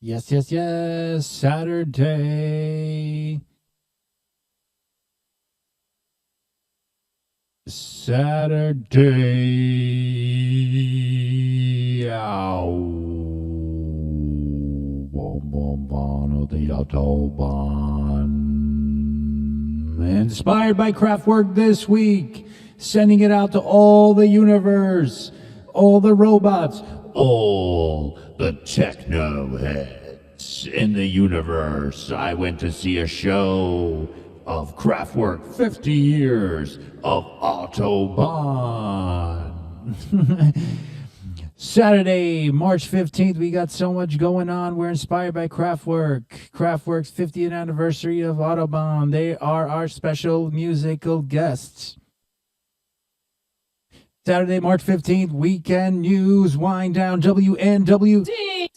Yes, yes, yes. Saturday. Inspired by Kraftwerk this week. Sending it out to all the universe. All the robots. All the techno heads in the universe. I went to see a show of Kraftwerk, 50 years of Autobahn. Saturday, March 15th, we got so much going on. We're inspired by Kraftwerk. Kraftwerk's 50th anniversary of Autobahn. They are our special musical guests. Saturday, March 15th, Weekend News Wind Down, WNWD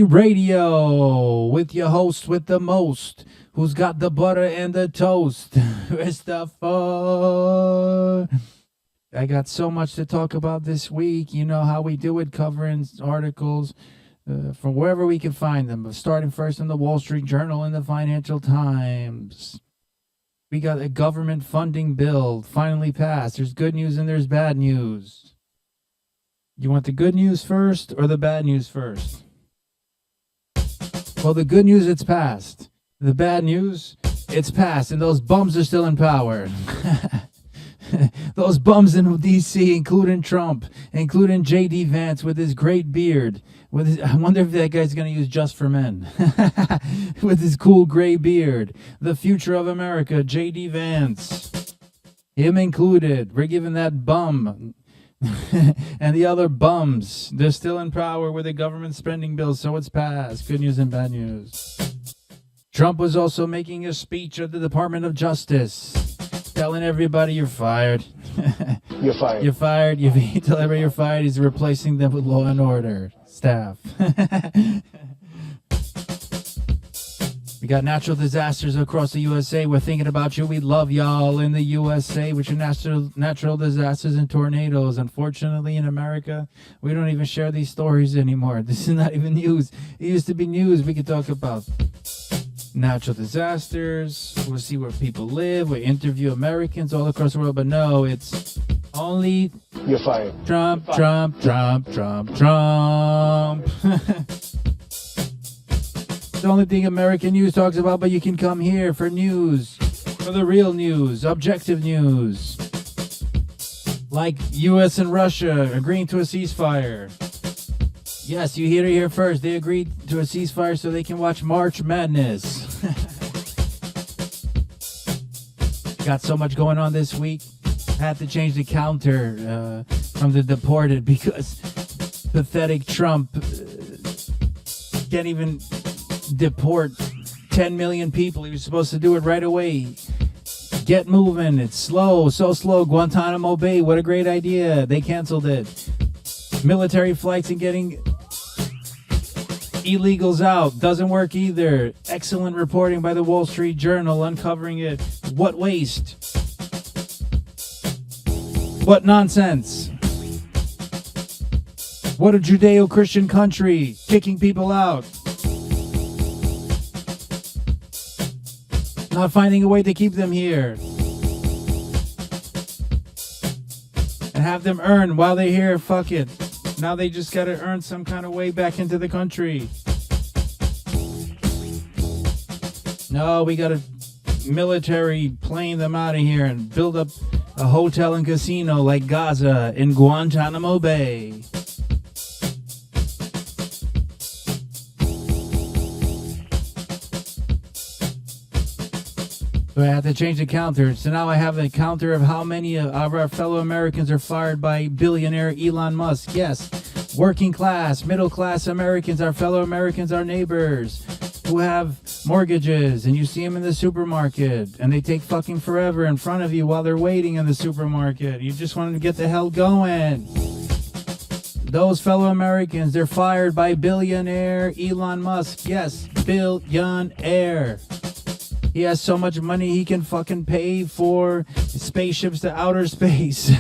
Radio, with your host with the most, who's got the butter and the toast, Christopher. I got so much to talk about this week. You know how we do it, covering articles from wherever we can find them. Starting first in the Wall Street Journal and the Financial Times. We got a government funding bill finally passed. There's good news and there's bad news. You want the good news first or the bad news first? Well, the good news, it's passed. The bad news, it's passed, and those bums are still in power. Those bums in D.C., including Trump, including J.D. Vance with his great beard. I wonder if that guy's going to use Just for Men. With his cool gray beard. The future of America, J.D. Vance. Him included. We're giving that bum and the other bums. They're still in power with a government spending bill, so it's passed. Good news and bad news. Trump was also making a speech at the Department of Justice, telling everybody you're fired. You're fired. You're fired. You tell everybody you're fired. He's replacing them with law and order staff. We got natural disasters across the USA. We're thinking about you. We love y'all in the USA with your natural disasters and tornadoes. Unfortunately, in America, we don't even share these stories anymore. This is not even news. It used to be news we could talk about. Natural disasters, we'll see where people live, we interview Americans all across the world, but no, it's only You're fired. Trump. It's the only thing American news talks about, but you can come here for news, for the real news, objective news. Like US and Russia agreeing to a ceasefire. Yes, you hear it here first. They agreed to a ceasefire so they can watch March Madness. Got so much going on this week. Had to change the counter from the deported because pathetic Trump can't even deport 10 million people. He was supposed to do it right away. Get moving. It's slow, so slow. Guantanamo Bay, what a great idea. They canceled it. Military flights and getting illegals out doesn't work either. Excellent reporting by the Wall Street Journal uncovering it. What waste. What nonsense. What a Judeo-Christian country, kicking people out. Not finding a way to keep them here. And have them earn while they're here. Fuck it. Now they just gotta earn some kind of way back into the country. No, we gotta military plane them out of here and build up a hotel and casino like Gaza in Guantanamo Bay. So I had to change the counter. So now I have a counter of how many of our fellow Americans are fired by billionaire Elon Musk. Yes, working class, middle class Americans, our fellow Americans, our neighbors who have mortgages, and you see them in the supermarket and they take fucking forever in front of you while they're waiting in the supermarket. You just want to get the hell going. Those fellow Americans, they're fired by billionaire Elon Musk. Yes, billionaire. He has so much money he can fucking pay for spaceships to outer space.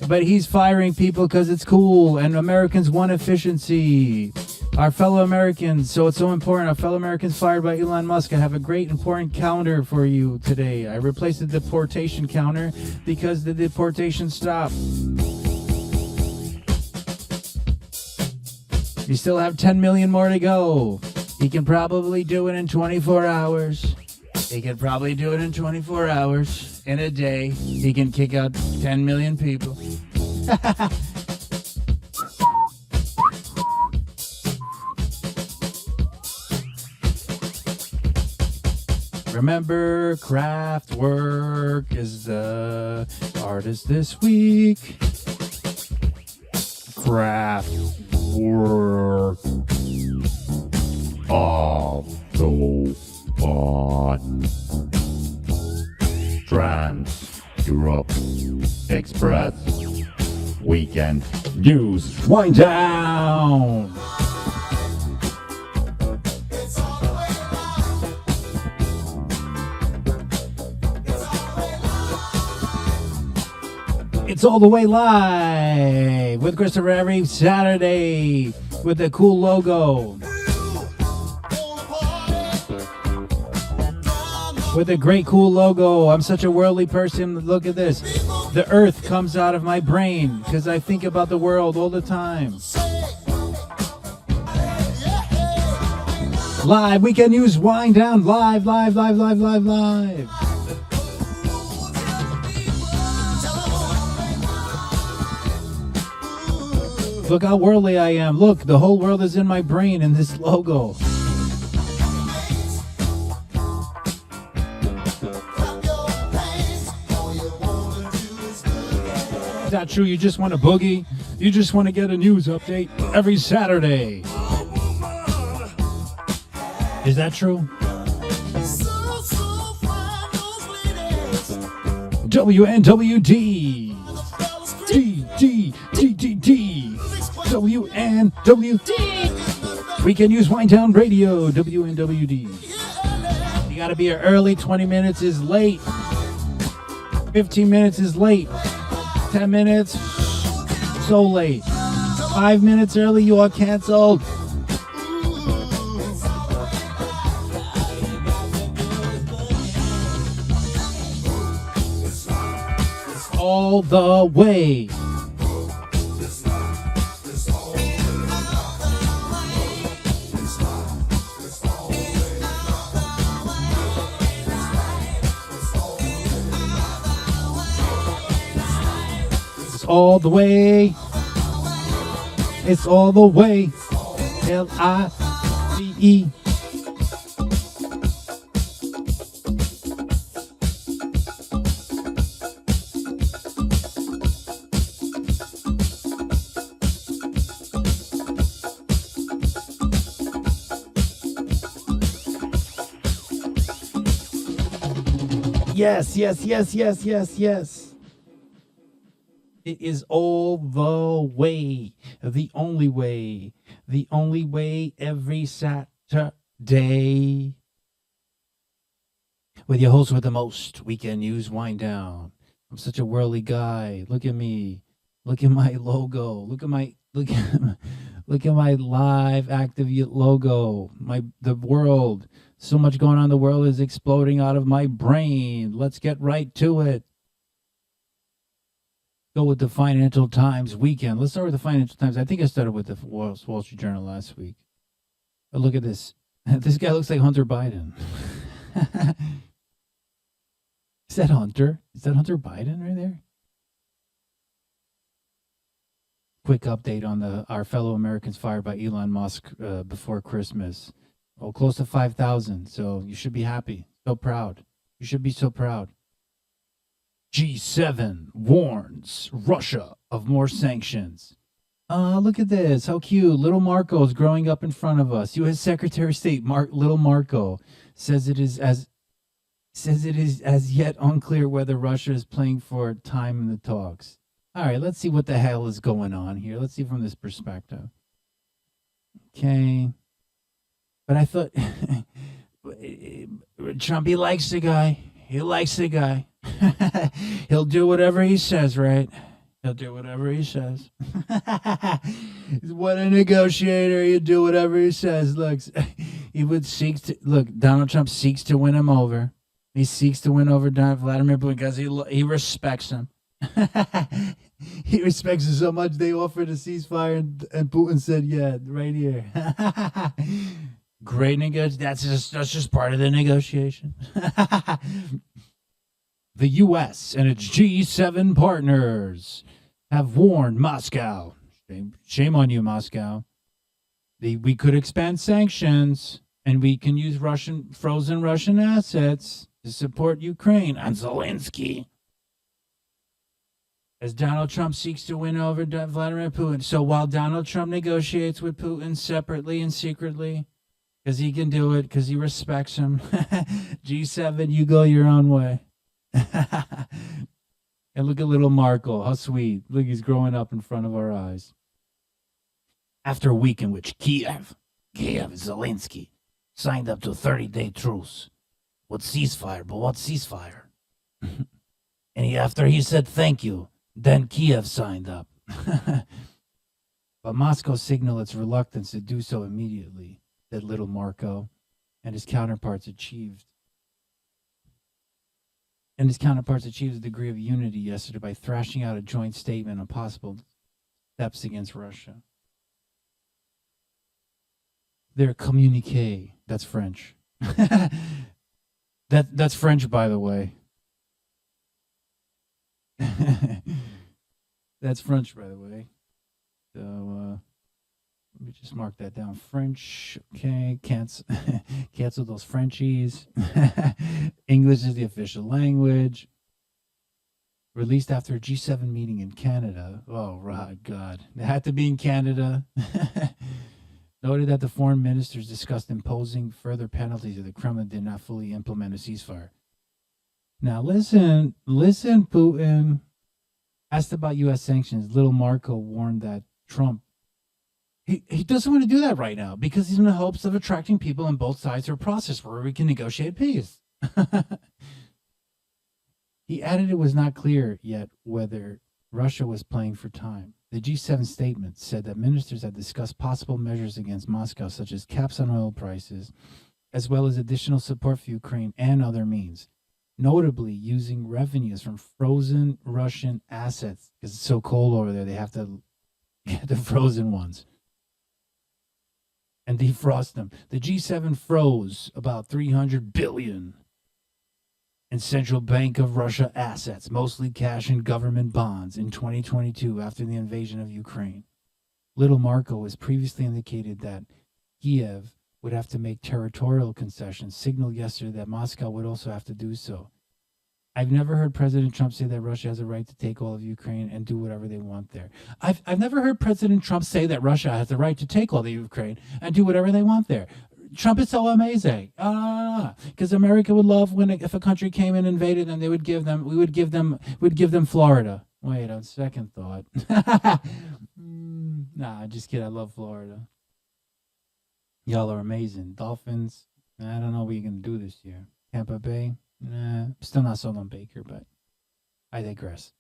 But he's firing people because it's cool and Americans want efficiency. Our fellow Americans, so it's so important. Our fellow Americans fired by Elon Musk. I have a great important counter for you today. I replaced the deportation counter because the deportation stopped. You still have 10 million more to go. He can probably do it in 24 hours. He can probably do it in 24 hours. In a day, he can kick out 10 million people. Remember, Kraftwerk is the artist this week. Kraftwerk Autobahn Trans-Europe Express Weekend News Wind Down. It's all the way live with Christopher every Saturday with a cool logo. With a great cool logo. I'm such a worldly person. Look at this. The earth comes out of my brain because I think about the world all the time. Live Weekend News Wind Down. Live. Look how worldly I am. Look, the whole world is in my brain in this logo. Is that true? You just want a boogie? You just want to get a news update every Saturday. Is that true? WNWD. WNWD. We can use Wind Down Radio. WNWD. You gotta be early. 20 minutes is late. 15 minutes is late. 10 minutes, so late. 5 minutes early, you are canceled. All the way. All the way. It's all the way. L-I-V-E. Yes. It is all the way, the only way every Saturday. With your host with the most, Weekend News Wind Down. I'm such a worldly guy. Look at me. Look at my logo. Look at my live active logo. The world. So much going on. The world is exploding out of my brain. Let's get right to it. Go with the Financial Times weekend. Let's start with the Financial Times. I think I started with the Wall Street Journal last week. But look at this. This guy looks like Hunter Biden. Is that Hunter? Is that Hunter Biden right there? Quick update on our fellow Americans fired by Elon Musk before Christmas. Oh, close to 5,000. So you should be happy. So proud. You should be so proud. G7 warns Russia of more sanctions. Look at this. How cute. Little Marco's growing up in front of us. U.S. Secretary of State Little Marco says it is as yet unclear whether Russia is playing for time in the talks. All right, let's see what the hell is going on here. Let's see from this perspective. Okay. But I thought Trump, he likes the guy. He likes the guy. He'll do whatever he says, right? He'll do whatever he says. What a negotiator. You do whatever he says. Look, Donald Trump seeks to win him over. He seeks to win over Vladimir Putin because he respects him. He respects him so much they offered a ceasefire and Putin said, yeah, right here. Great negotiation. That's just part of the negotiation. The U.S. and its G7 partners have warned Moscow. Shame on you, Moscow. We could expand sanctions, and we can use frozen Russian assets to support Ukraine and Zelensky. As Donald Trump seeks to win over Vladimir Putin. So while Donald Trump negotiates with Putin separately and secretly, because he can do it, because he respects him, G7, you go your own way. And look at little Marco, how sweet. Look, he's growing up in front of our eyes. After a week in which Kiev, Zelensky, signed up to a 30-day truce. What ceasefire? And after he said thank you, then Kiev signed up. But Moscow signaled its reluctance to do so immediately, said little Marco, and his counterparts achieved a degree of unity yesterday by thrashing out a joint statement on possible steps against Russia. Their communiqué, that's French. That's French, by the way. That's French, by the way. So let me just mark that down. French, okay. Cancel those Frenchies. English is the official language. Released after a G7 meeting in Canada. Oh, right, God. It had to be in Canada. Noted that the foreign ministers discussed imposing further penalties if the Kremlin did not fully implement a ceasefire. Now, listen, Putin. Asked about U.S. sanctions, little Marco warned that Trump, he doesn't want to do that right now because he's in the hopes of attracting people on both sides to a process where we can negotiate peace. He added it was not clear yet whether Russia was playing for time. The G7 statement said that ministers had discussed possible measures against Moscow, such as caps on oil prices, as well as additional support for Ukraine and other means, notably using revenues from frozen Russian assets because it's so cold over there. They have to get the frozen ones and defrost them. The G7 froze about $300 billion in Central Bank of Russia assets, mostly cash and government bonds, in 2022 after the invasion of Ukraine. Little Marco has previously indicated that Kiev would have to make territorial concessions, signaled yesterday that Moscow would also have to do so. I've never heard President Trump say that Russia has a right to take all of Ukraine and do whatever they want there. I've never heard President Trump say that Russia has the right to take all the Ukraine and do whatever they want there. Trump is so amazing. Because America would love if a country came and invaded and we would give them Florida. Wait, on second thought. Nah, just kidding. I love Florida. Y'all are amazing. Dolphins, I don't know what you're going to do this year. Tampa Bay, still not sold on Baker, but I digress.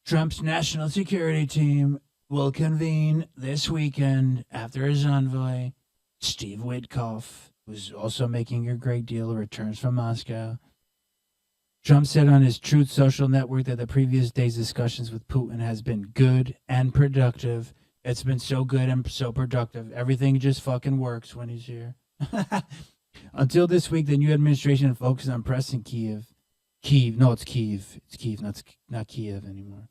Trump's national security team will convene this weekend after his envoy, Steve Witkoff, who's also making a great deal, returns from Moscow. Trump said on his Truth Social network that the previous day's discussions with Putin has been good and productive. It's been so good and so productive. Everything just fucking works when he's here. Until this week, the new administration focused on pressing Kiev. No, it's Kiev. It's Kiev, not Kiev anymore.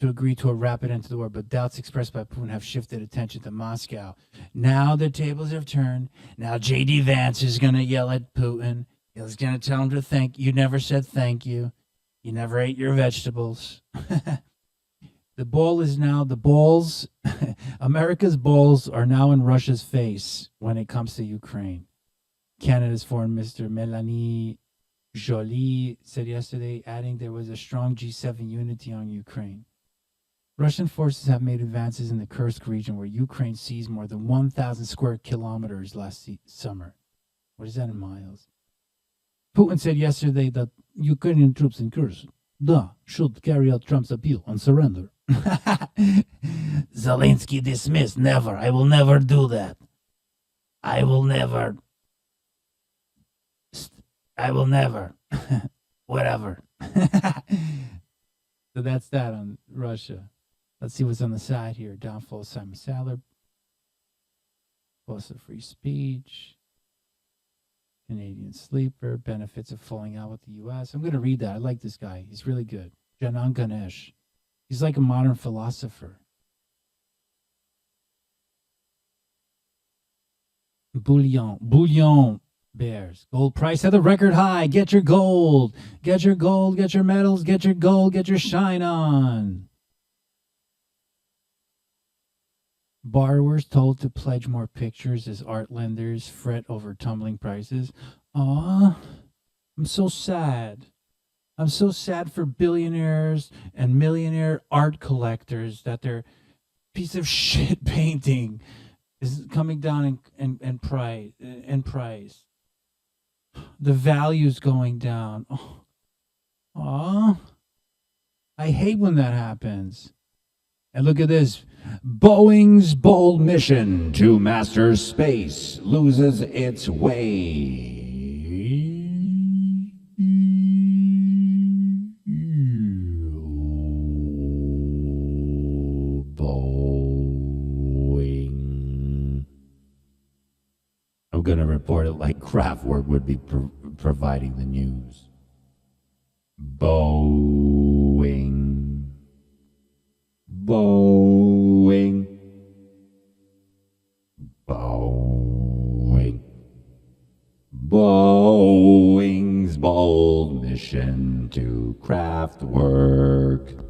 To agree to a rapid end to the war, but doubts expressed by Putin have shifted attention to Moscow. Now the tables have turned. Now J.D. Vance is going to yell at Putin. He's going to tell him to thank you. Never said thank you. You never ate your vegetables. The balls, America's balls are now in Russia's face when it comes to Ukraine. Canada's Foreign Minister Mélanie Joly said yesterday, adding there was a strong G7 unity on Ukraine. Russian forces have made advances in the Kursk region where Ukraine seized more than 1,000 square kilometers last summer. What is that in miles? Putin said yesterday that Ukrainian troops in Kursk should carry out Trump's appeal on surrender. Zelensky dismissed. Never. I will never do that. I will never. Whatever. So that's that on Russia. Let's see what's on the side here. Downfall of Simon Sadler. Loss of free speech. Canadian sleeper. Benefits of falling out with the U.S. I'm going to read that. I like this guy. He's really good. Janan Ganesh. He's like a modern philosopher. Bullion bears. Gold price at a record high. Get your gold. Get your gold. Get your metals. Get your gold. Get your shine on. Borrowers told to pledge more pictures as art lenders fret over tumbling prices. Aw, I'm so sad. I'm so sad for billionaires and millionaire art collectors that their piece of shit painting is coming down in price. The value's going down. Aw, I hate when that happens. And look at this. Boeing's bold mission to master space loses its way. Boeing. I'm going to report it like Kraftwerk would be providing the news. Boeing. Boeing. Boeing's bold mission to Kraftwerk.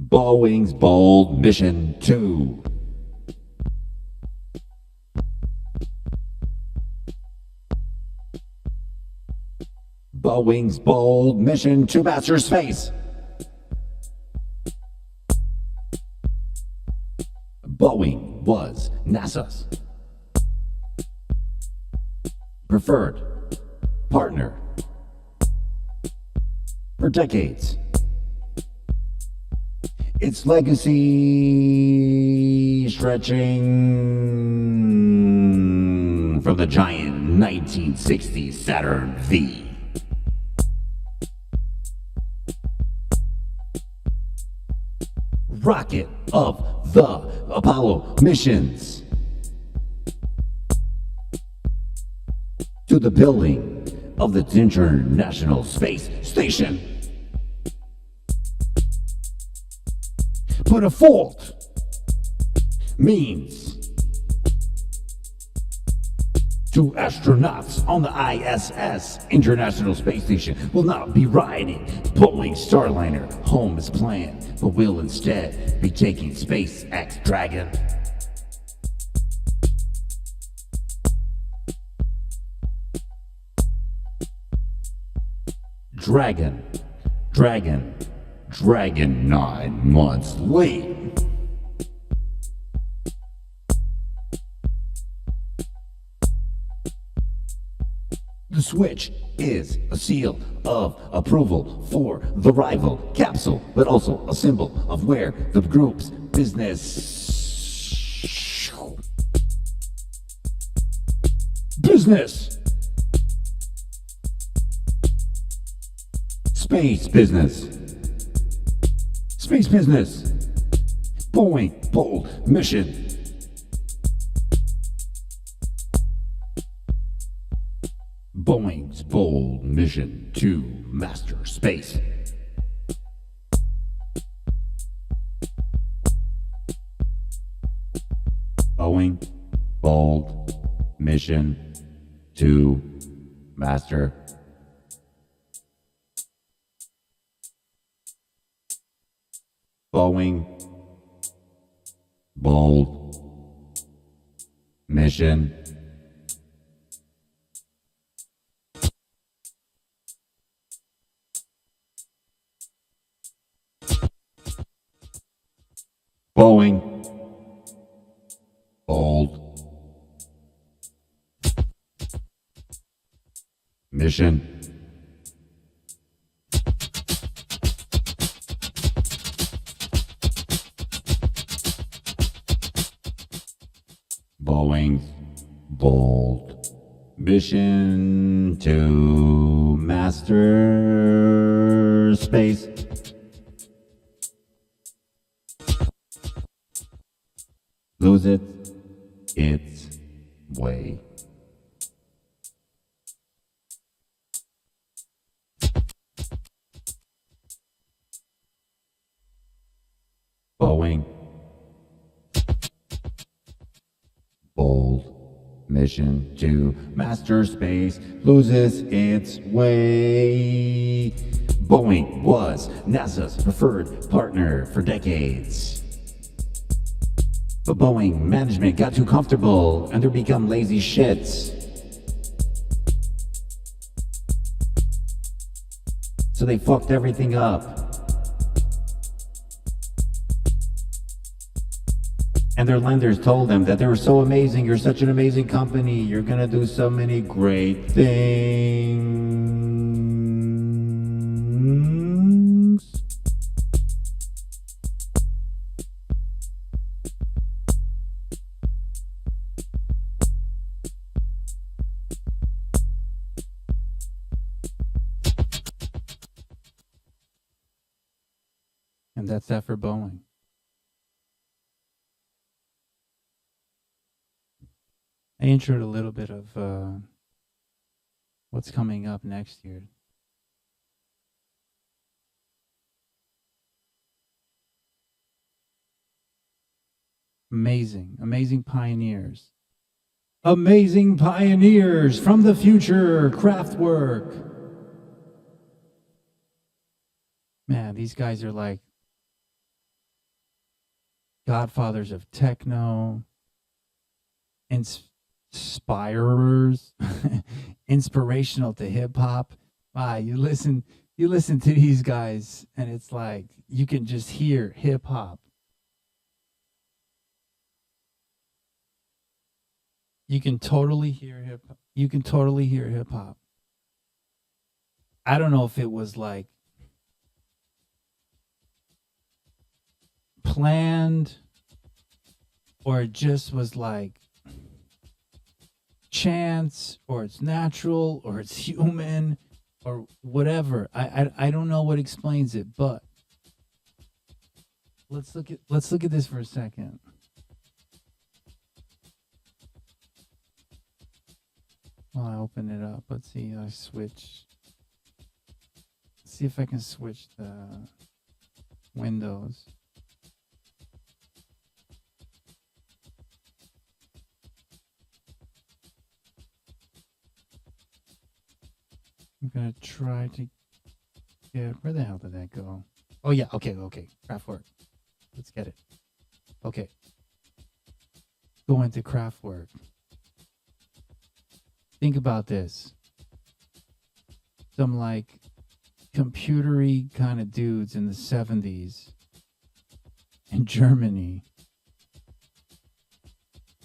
Boeing's bold mission to Boeing's bold mission to master space. Boeing was NASA's preferred partner for decades. Its legacy stretching from the giant 1960s Saturn V. Rocket of the Apollo missions to the building of the International Space Station. But a fault means to astronauts on the ISS, International Space Station, will not be riding Boeing Starliner home as planned, but will instead be taking SpaceX Dragon. Dragon 9 months late. The switch is a seal of approval for the rival capsule, but also a symbol of where the group's business space business, Boeing bold mission. Boeing's bold mission to master space. Boeing bold mission to master. Boeing bold mission. Boeing bold mission. Boeing's bold mission to master space. Lose it its way. Boeing. Bold mission to master space loses its way. Boeing was NASA's preferred partner for decades. But Boeing management got too comfortable and they become lazy shits. So they fucked everything up. And their lenders told them that they were so amazing, you're such an amazing company, you're gonna do so many great things. And that's that for Boeing. I introed a little bit of what's coming up next year. Amazing pioneers. Amazing pioneers from the future, Kraftwerk. Man, these guys are like godfathers of techno, inspirers, inspirational to hip hop. Wow, you listen to these guys and it's like you can just hear hip hop. You can totally hear hip hop. I don't know if it was like planned or it just was like chance, or it's natural, or it's human, or whatever. I don't know what explains it, but let's look at this for a second. While I open it up, let's see. Let's see if I can switch the windows. I'm gonna try to get, where the hell did that go? Oh yeah, okay. Kraftwerk. Let's get it. Okay. Go into Kraftwerk. Think about this. Some like computery kind of dudes in the 70s in Germany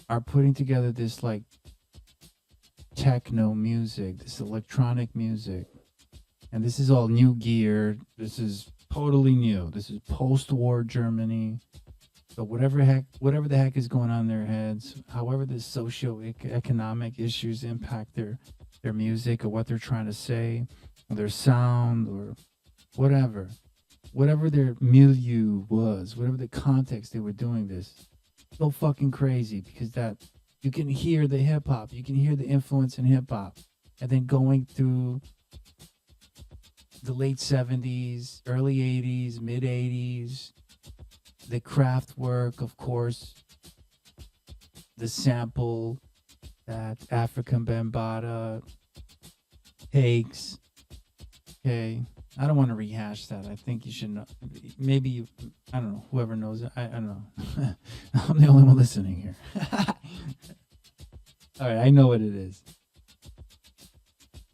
are putting together this like techno music, this electronic music, and this is all new gear. This is totally new. This is post-war Germany. So whatever the heck is going on in their heads, however the socio-economic issues impact their music or what they're trying to say, or their sound, or whatever their milieu was, whatever the context they were doing this, so fucking crazy, because that you can hear the hip hop, you can hear the influence in hip hop, and then going through the late 70s, early 80s, mid 80s, the Kraftwerk, of course, the sample that African Bambaataa takes. Okay, I don't want to rehash that. I think you should know. Maybe you, I don't know, whoever knows it. I don't know. I'm the only one listening here. All right, I know what it is.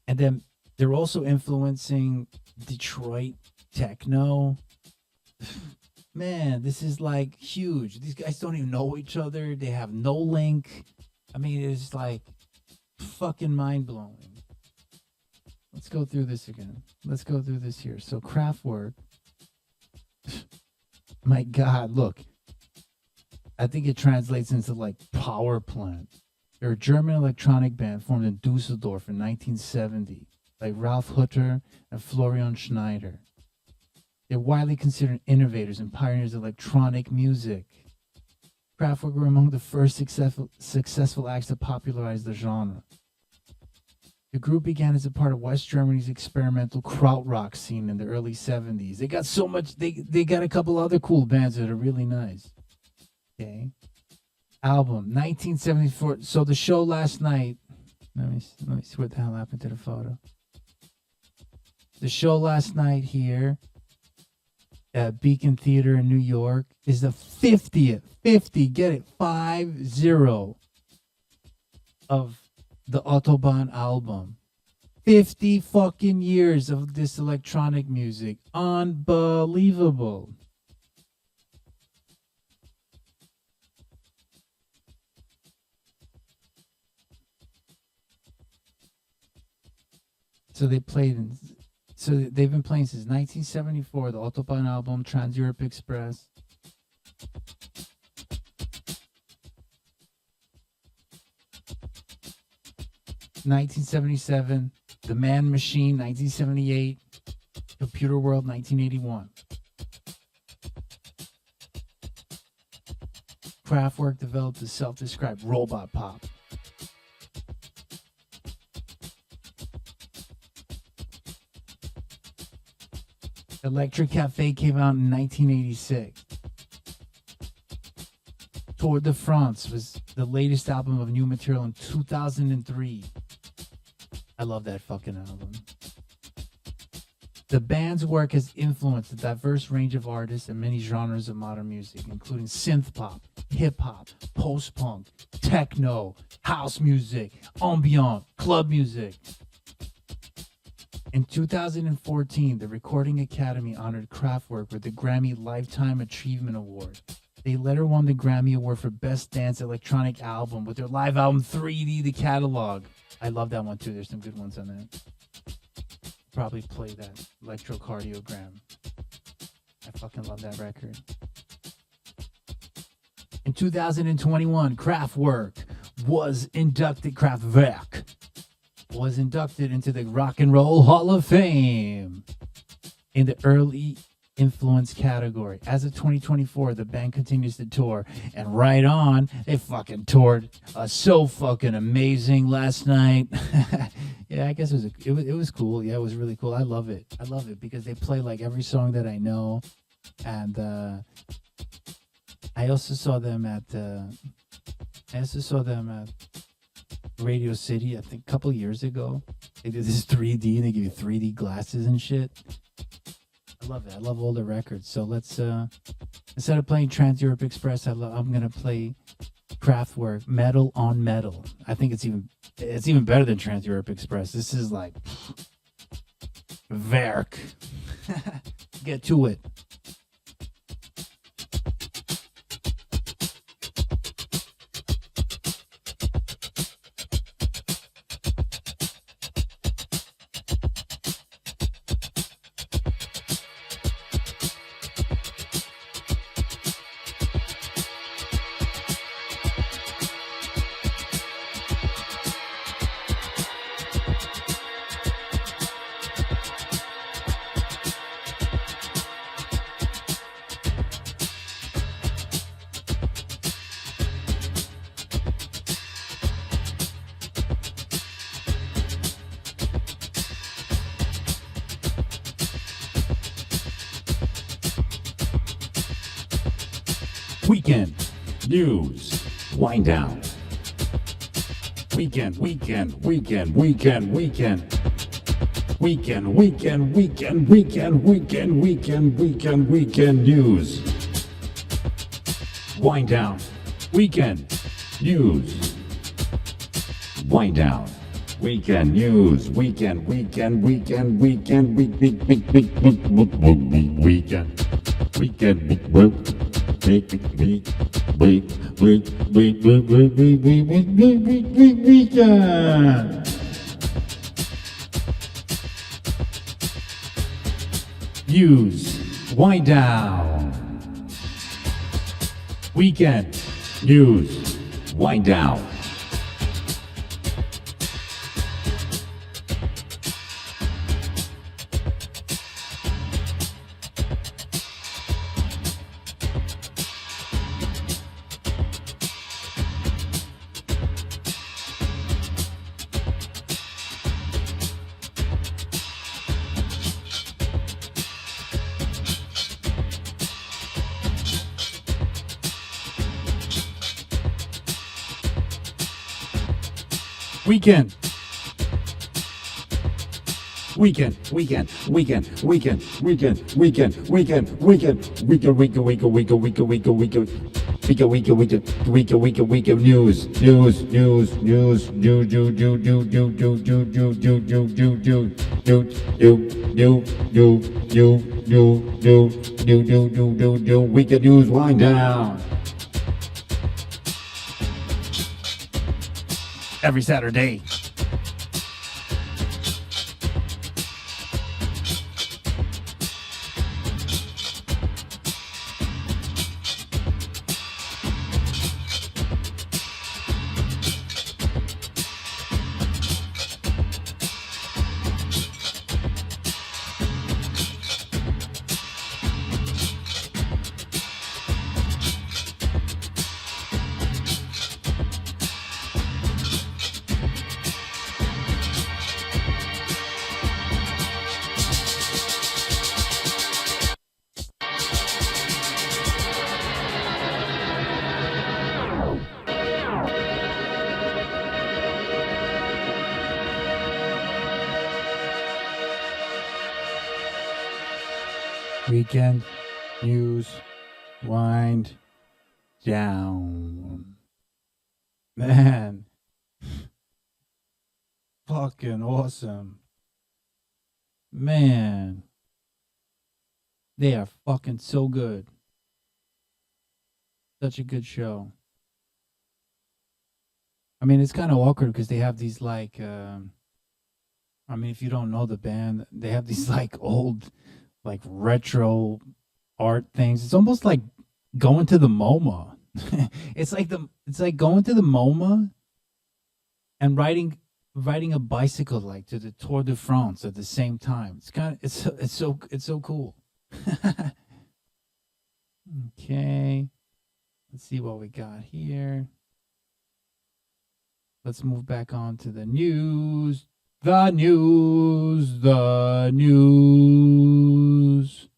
And then they're also influencing Detroit techno. Man, this is like huge. These guys don't even know each other. They have no link. I mean, it's like fucking mind blowing. Let's go through this again. Let's go through this here. So Kraftwerk. My God, look. I think it translates into like power plant. They're a German electronic band formed in Dusseldorf in 1970, like Ralf Hutter and Florian Schneider. They're widely considered innovators and pioneers of electronic music. Kraftwerk were among the first successful acts to popularize the genre. The group began as a part of West Germany's experimental krautrock scene in the early 70s. They got so much, they got a couple other cool bands that are really nice. Okay. Album, 1974. So the show last night, let me see what the hell happened to the photo. The show last night here at Beacon Theater in New York is the 50th, get it, 50 of the Autobahn album. 50 fucking years of this electronic music. Unbelievable. So they've been playing since 1974, the Autobahn album, Trans-Europe Express. (1977), The Man Machine, 1978, Computer World, 1981. Kraftwerk developed a self-described robot pop. Electric Cafe came out in 1986. Tour de France was the latest album of new material in 2003. I love that fucking album. The band's work has influenced a diverse range of artists and many genres of modern music, including synth pop, hip hop, post-punk, techno, house music, ambient, club music. In 2014, the Recording Academy honored Kraftwerk with the Grammy Lifetime Achievement Award. They later won the Grammy Award for Best Dance Electronic Album with their live album 3D The Catalog. I love that one too. There's some good ones on that. Probably play that electrocardiogram. I fucking love that record. In 2021, Kraftwerk was inducted into the Rock and Roll Hall of Fame in the early influence category. As of 2024, the band continues to tour, and right on, they fucking toured so fucking amazing last night. Yeah, I guess it was cool. Yeah, it was really cool. I love it because they play like every song that I know, and I also saw them at Radio City, I think a couple years ago. They did this 3D and they give you 3D glasses and shit. I love it. I love all the records. So let's instead of playing Trans-Europe Express, I'm gonna play Kraftwerk, Metal on Metal. I think it's even better than Trans-Europe Express. This is like Werk. Get to it. Weekend news. Wind down. Weekend news. Wind down. Weekend news. Wind down. Weekend news. Weekend. News. Wind down. Weekend. News. Wind down. Weekend. Weekend, weekend, weekend, weekend, weekend, weekend, weekend, weekend, weekend, news, weekend news, wind down. Every Saturday. Weekend news, wind down. Man, fucking awesome. Man, they are fucking so good. Such a good show. I mean, it's kind of awkward because they have these like, I mean, if you don't know the band, they have these like old, like retro art things. It's almost like going to the MoMA. it's like going to the MoMA and riding a bicycle like to the Tour de France at the same time. It's so cool. Okay. Let's see what we got here. Let's move back on to the news. The news. The news.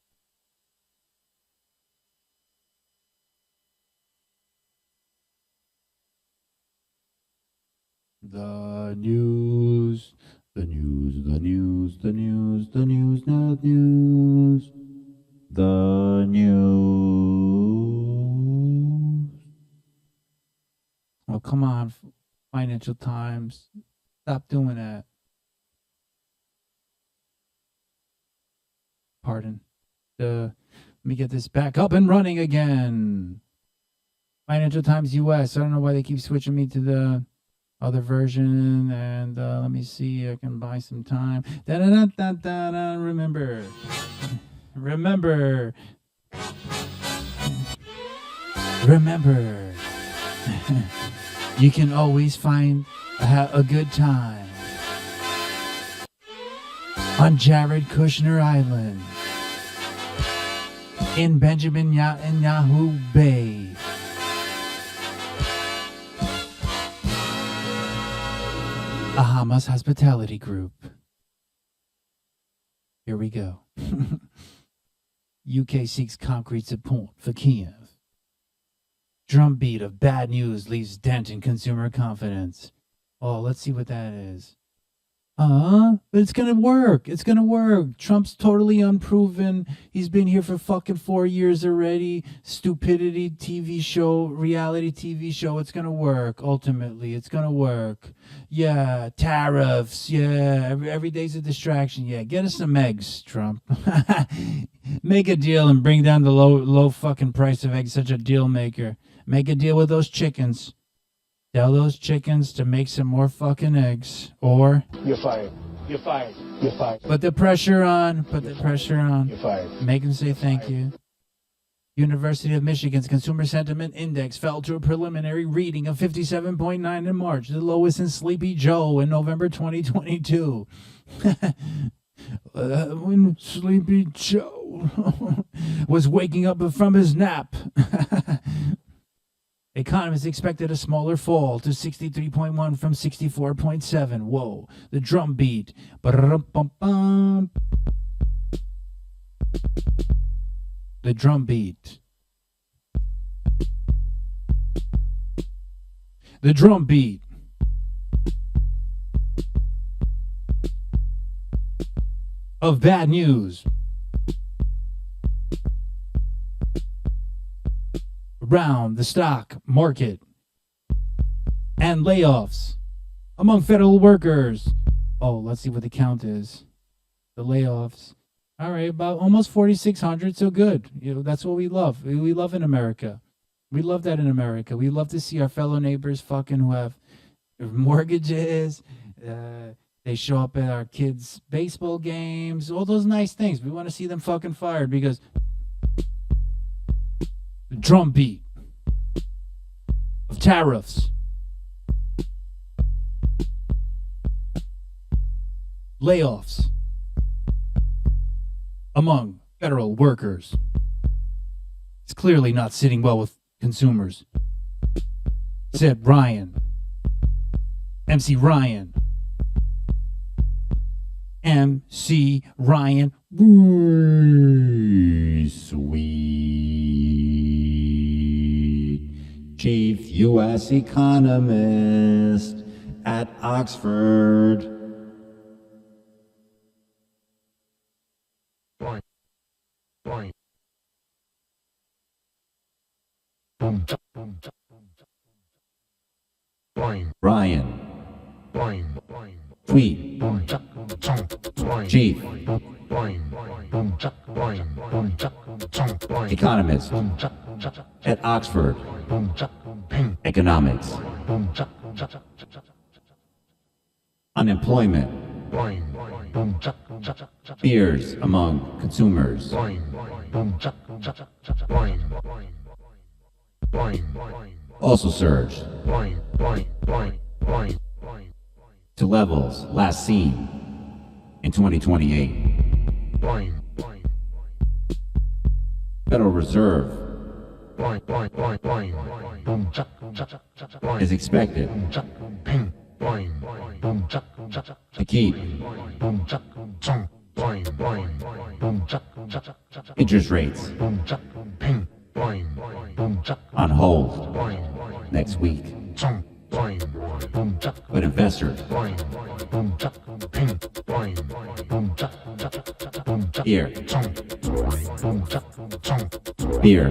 The news. The news. The news. The news. The news. The news. The news. Oh, come on, Financial Times. Stop doing that. Pardon. Let me get this back up and running again. Financial Times US. I don't know why they keep switching me to the other version. And let me see. I can buy some time. Da-da-da-da-da-da. Remember. Remember. Remember. You can always find a good time on Jared Kushner Island in Benjamin Netanyahu Bay. A Hamas hospitality group. Here we go. UK seeks concrete support for Kiev. Drumbeat of bad news leaves dent in consumer confidence. Oh, let's see what that is. But it's gonna work. It's gonna work. Trump's totally unproven. He's been here for fucking 4 years already. Stupidity TV show, reality TV show. It's gonna work. Ultimately, it's gonna work. Yeah, tariffs. Yeah, every day's a distraction. Yeah, get us some eggs, Trump. Make a deal and bring down the low fucking price of eggs. Such a deal maker. Make a deal with those chickens. Tell those chickens to make some more fucking eggs. Or You're fired. You're fired. You're fired. Put the pressure on. Put the pressure on. You're fired. Make them say thank you. University of Michigan's Consumer Sentiment Index fell to a preliminary reading of 57.9 in March, the lowest in Sleepy Joe in November 2022. When Sleepy Joe was waking up from his nap, economists expected a smaller fall to 63.1 from 64.7. Whoa, the drum beat. Ba-da-dum-bum-bum. The drum beat. The drum beat. Of bad news. Around the stock market and layoffs among federal workers. Oh, let's see what the count is. The layoffs. All right, about almost 4,600, so good. You know, that's what we love. We love in America. We love that in America. We love to see our fellow neighbors fucking who have mortgages. They show up at our kids' baseball games. All those nice things. We want to see them fucking fired because the drum beat of tariffs, layoffs among federal workers. It's clearly not sitting well with consumers, said Ryan. MC Ryan. MC Ryan. Sweet. Chief U.S. economist at Oxford. Ryan. Tweet. Chief. Economist at Oxford. Economics. Unemployment. Fears among consumers. Also surged to levels last seen in 2028. Federal Reserve is expected to keep interest rates on hold next week. But investors here fear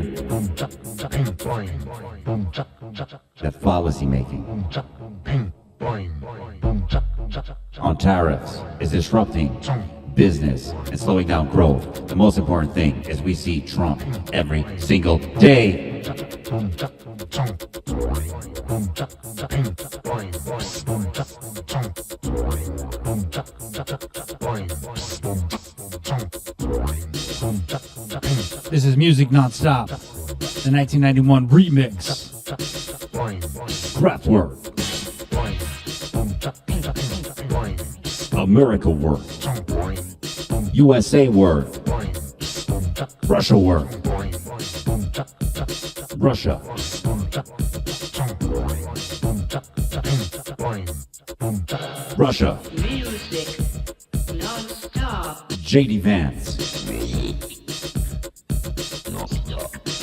that policy making on tariffs is disrupting business and slowing down growth. The most important thing is we see Trump every single day. This is Music Non Stop, the 1991 remix. Kraftwerk. America work. USA work. Russia work. Russia. Russia. Music non-stop. JD Vance.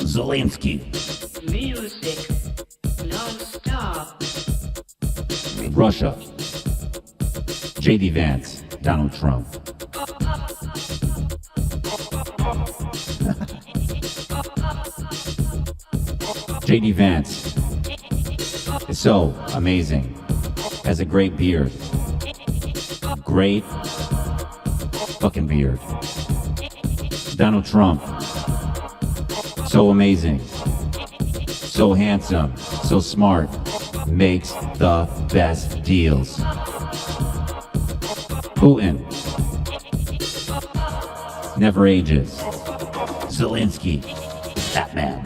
Zelensky. Music non-stop. Russia. JD Vance. Donald Trump. JD Vance is so amazing. Has a great beard. Great fucking beard. Donald Trump. So amazing. So handsome. So smart. Makes the best deals. Putin. never ages. Zelensky, Batman.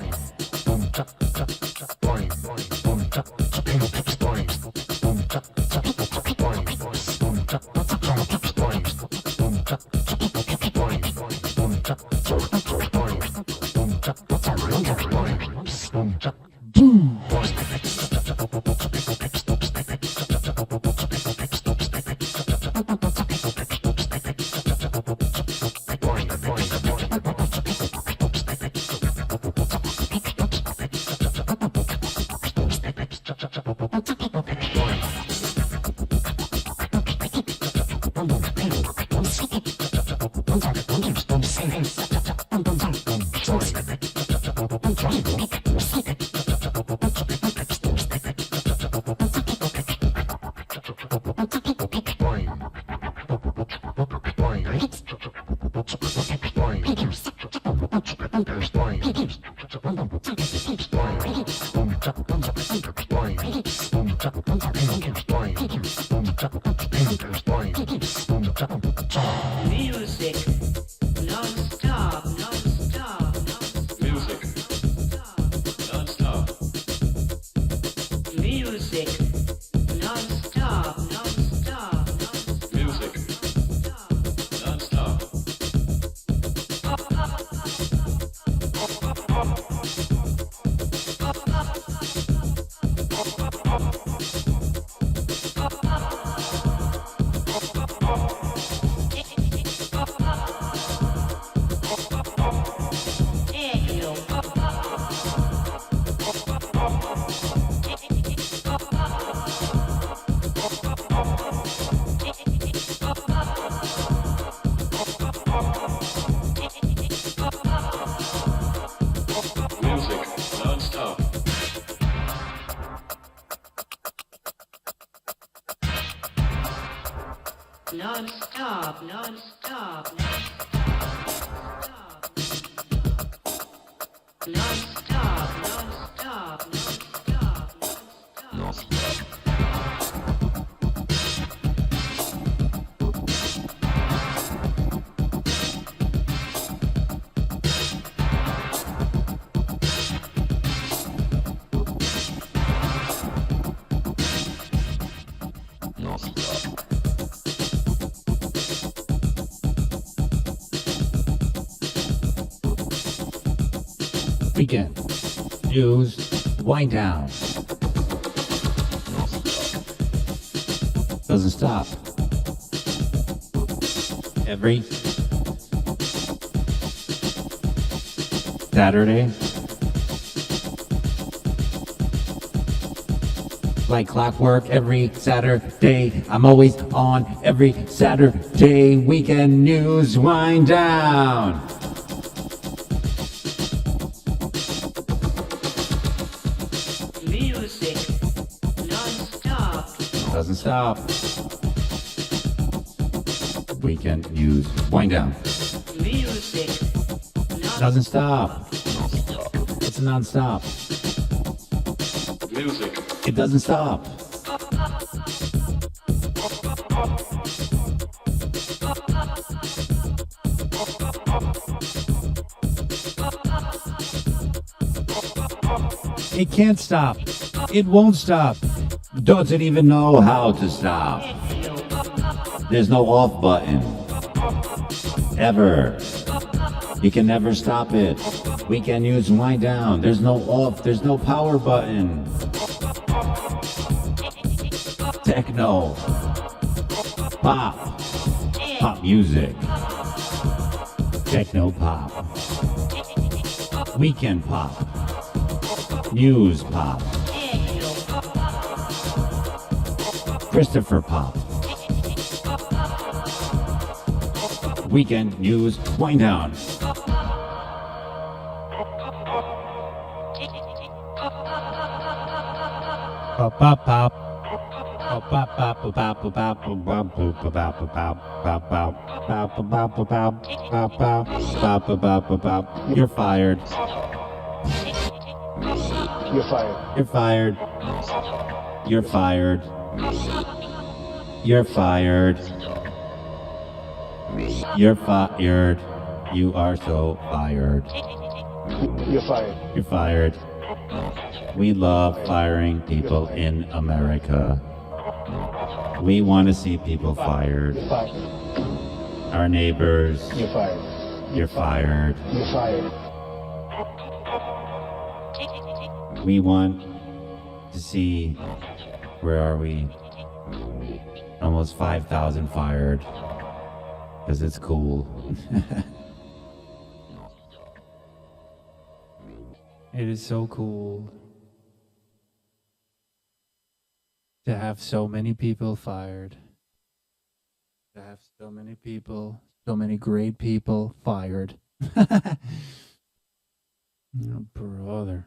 Music non-stop, non-stop, non-stop. Music non-stop. Music non-stop, non-stop, non-stop. Music non-stop. Techno. Music non-stop. Non-stop, non-stop, non-stop. Non-stop, non-stop, non-stop, non-stop. Weekend news, wind down. Doesn't stop. Every Saturday, like clockwork, every Saturday. I'm always on every Saturday. Weekend news, wind down. Music non-stop. Doesn't stop. Weekend news, wind down. Music non-stop. Doesn't stop. It's non-stop. Music It doesn't stop. It can't stop. It won't stop. Doesn't even know how to stop. There's no off button. Ever. You can never stop it. Weekend news, wind down. There's no off. There's no power button. Techno. Pop. Pop music. Techno pop. Weekend pop. News pop. Christopher pop. Weekend news, wind down. Pop pop pop. Pop pop pop pop pop pop pop pop pop pop pop pop. You're fired. You're fired. You're fired. You're fired. You're fired. You're fired. You are so fired. You're fired. You're fired. We love firing people in America. We want to see people fired. You're fired. Our neighbors. You're fired. You're fired. You're fired. We want to see, where are we? Almost 5,000 fired. Because it's cool. It is so cool to have so many people fired. To have so many people, so many great people fired. Oh, brother.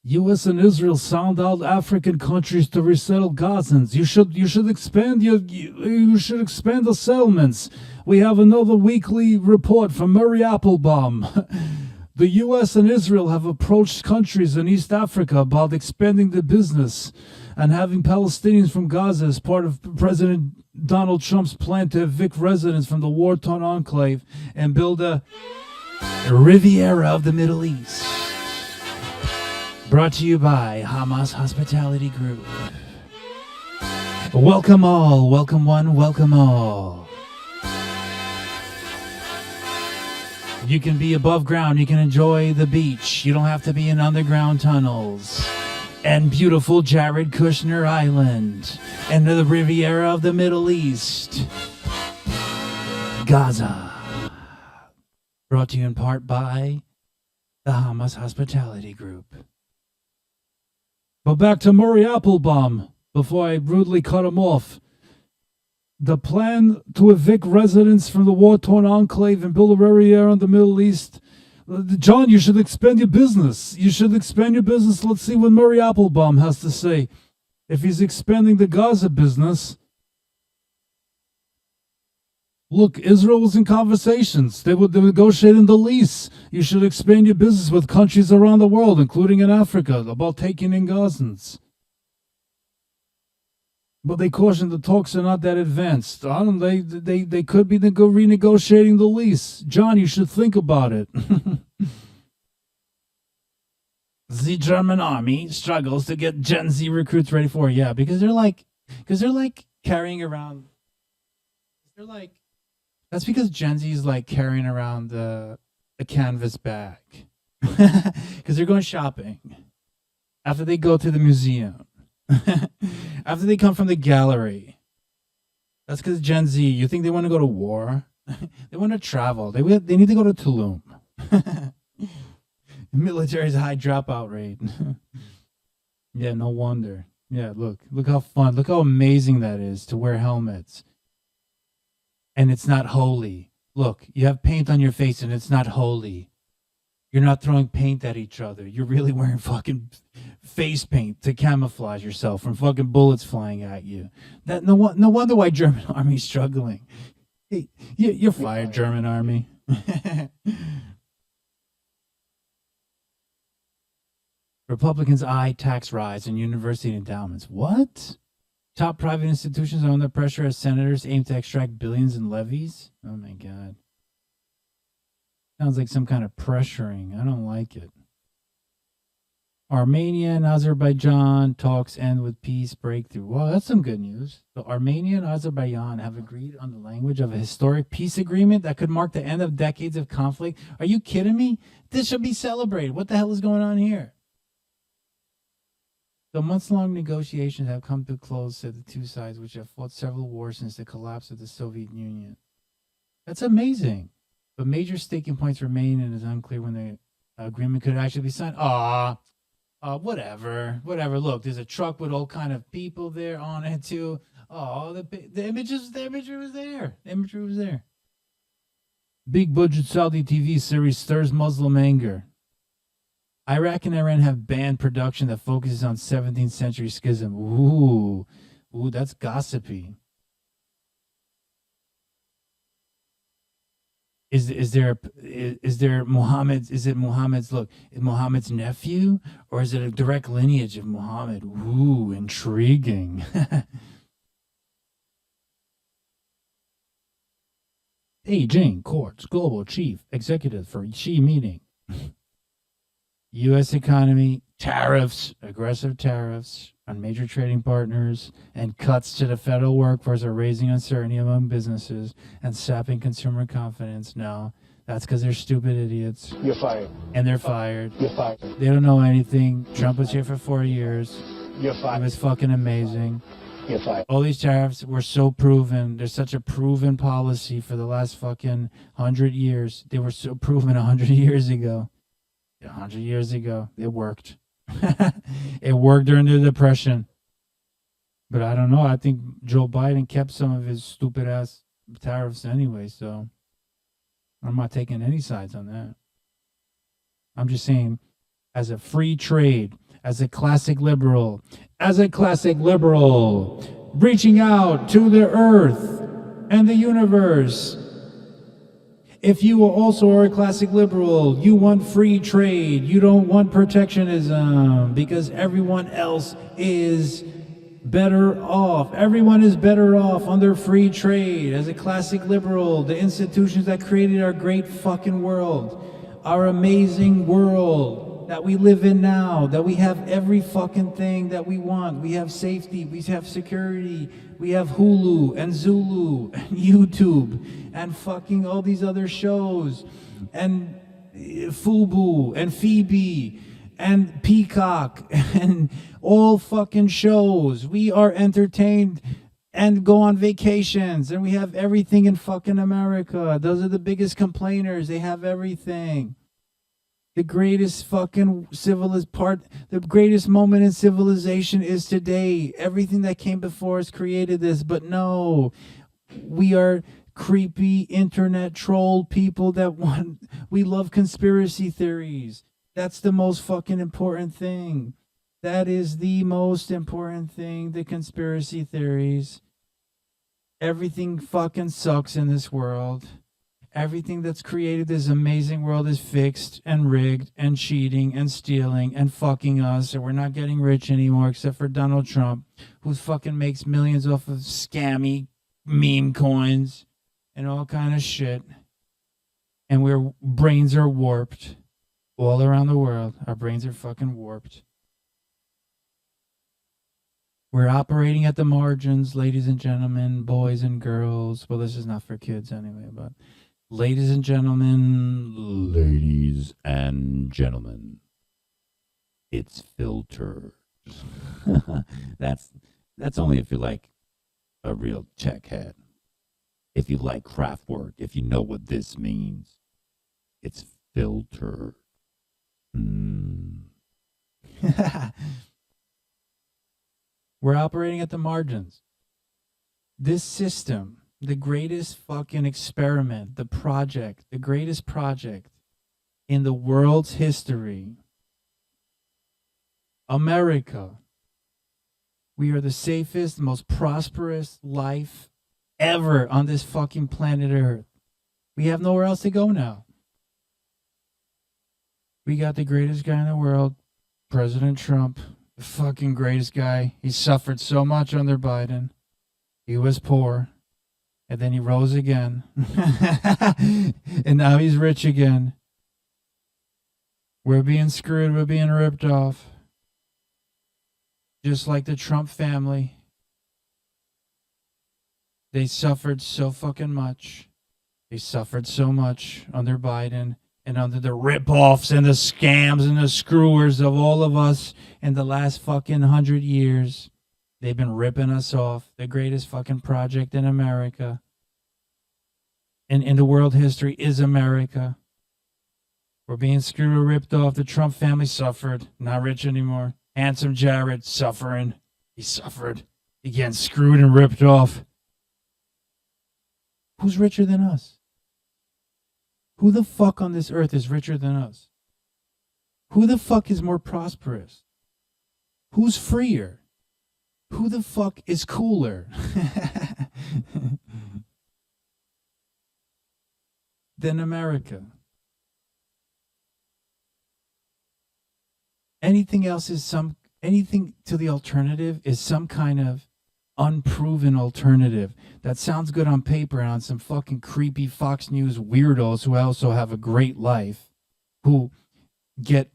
U.S. and Israel sound out African countries to resettle Gazans. You should expand you should expand the settlements. We have another weekly report from Murray Applebaum. The U.S. and Israel have approached countries in East Africa about expanding their business and having Palestinians from Gaza as part of President Donald Trump's plan to evict residents from the war-torn enclave and build a Riviera of the Middle East. Brought to you by Hamas Hospitality Group. Welcome all, welcome one, welcome all. You can be above ground, you can enjoy the beach. You don't have to be in underground tunnels. And beautiful Jared Kushner Island. And the Riviera of the Middle East. Gaza. Brought to you in part by the Hamas Hospitality Group. But back to Murray Applebaum, before I rudely cut him off. The plan to evict residents from the war-torn enclave and build a Riviera in the Middle East. John, you should expand your business. You should expand your business. Let's see what Murray Applebaum has to say. If he's expanding the Gaza business. Look, Israel was in conversations. They were negotiating the lease. You should expand your business with countries around the world, including in Africa, about taking in Gazans. But they cautioned the talks are not that advanced. They could be renegotiating the lease. John, you should think about it. The German army struggles to get Gen Z recruits ready for it. Yeah, because they're like carrying around. That's because Gen Z is like carrying around a canvas bag because they're going shopping after they go to the museum. After they come from the gallery. That's because Gen Z, you think they want to go to war? They want to travel. They need to go to Tulum. The military's high dropout rate. Yeah, no wonder. Yeah, look how fun, look how amazing that is to wear helmets. And it's not holy. Look, you have paint on your face and it's not holy. You're not throwing paint at each other. You're really wearing fucking face paint to camouflage yourself from fucking bullets flying at you. No wonder why German army's struggling. Hey, you're fired, German army. Republicans eye tax rise in university endowments. What? Top private institutions are under pressure as senators aim to extract billions in levies? Oh my God. Sounds like some kind of pressuring. I don't like it. Armenia and Azerbaijan talks end with peace breakthrough. Well, that's some good news. So Armenia and Azerbaijan have agreed on the language of a historic peace agreement that could mark the end of decades of conflict. Are you kidding me? This should be celebrated. What the hell is going on here? The months-long negotiations have come to a close, said the two sides, which have fought several wars since the collapse of the Soviet Union. That's amazing. But major staking points remain, and it is unclear when the agreement could actually be signed. Whatever. Look, there's a truck with all kind of people there on it too. The imagery was there. Big budget Saudi TV series stirs Muslim anger. Iraq and Iran have banned production that focuses on 17th century schism. Ooh, that's gossipy. Is it Muhammad's nephew, or is it a direct lineage of Muhammad? Ooh, intriguing. Beijing Court's Global Chief Executive for Xi meeting. U.S. economy, tariffs, aggressive tariffs on major trading partners, and cuts to the federal workforce are raising uncertainty among businesses and sapping consumer confidence. No, that's because they're stupid idiots. You're fired. And they're fired. You're fired. They don't know anything. Trump was here for 4 years. You're It fired. was fucking amazing. You're fired. All these tariffs were so proven. There's such a proven policy for the last fucking 100 years. They were so proven 100 years ago. 100 years ago. It worked. It worked during the Depression. But I don't know. I think Joe Biden kept some of his stupid ass tariffs anyway, so I'm not taking any sides on that. I'm just saying, as a free trade, as a classic liberal, reaching out to the earth and the universe. If you also are a classic liberal, you want free trade, you don't want protectionism, because everyone else is better off. Everyone is better off under free trade. As a classic liberal, the institutions that created our great fucking world, our amazing world that we live in now, that we have every fucking thing that we want. We have safety, we have security, we have Hulu and Zulu and YouTube and fucking all these other shows and Fubu and Phoebe and Peacock and all fucking shows. We are entertained and go on vacations, and we have everything in fucking America. Those are the biggest complainers. They have everything. The greatest fucking the greatest moment in civilization is today. Everything that came before us created this, but no, we are creepy internet troll people we love conspiracy theories. That's the most fucking important thing. That is the most important thing, the conspiracy theories. Everything fucking sucks in this world. Everything that's created this amazing world is fixed and rigged and cheating and stealing and fucking us. And we're not getting rich anymore except for Donald Trump, who fucking makes millions off of scammy meme coins and all kind of shit. And our brains are warped all around the world. Our brains are fucking warped. We're operating at the margins, ladies and gentlemen, boys and girls. Well, this is not for kids anyway, but ladies and gentlemen, it's filtered. That's only if you like a real tech head. If you like Kraftwerk, if you know what this means, it's filtered. We're operating at the margins. This system, the greatest fucking experiment, the greatest project in the world's history. America. We are the safest, most prosperous life ever on this fucking planet Earth. We have nowhere else to go now. We got the greatest guy in the world, President Trump, the fucking greatest guy. He suffered so much under Biden. He was poor. And then he rose again. And now he's rich again. We're being screwed. We're being ripped off. Just like the Trump family. They suffered so fucking much. They suffered so much under Biden and under the rip-offs and the scams and the screwers of all of us in the last fucking 100 years. They've been ripping us off. The greatest fucking project in America and in the world history is America. We're being screwed or ripped off. The Trump family suffered. Not rich anymore. Handsome Jared suffering. He suffered. He getting screwed and ripped off. Who's richer than us? Who the fuck on this earth is richer than us? Who the fuck is more prosperous? Who's freer? Who the fuck is cooler than America? Anything else is anything to the alternative is some kind of unproven alternative that sounds good on paper and on some fucking creepy Fox News weirdos who also have a great life, who get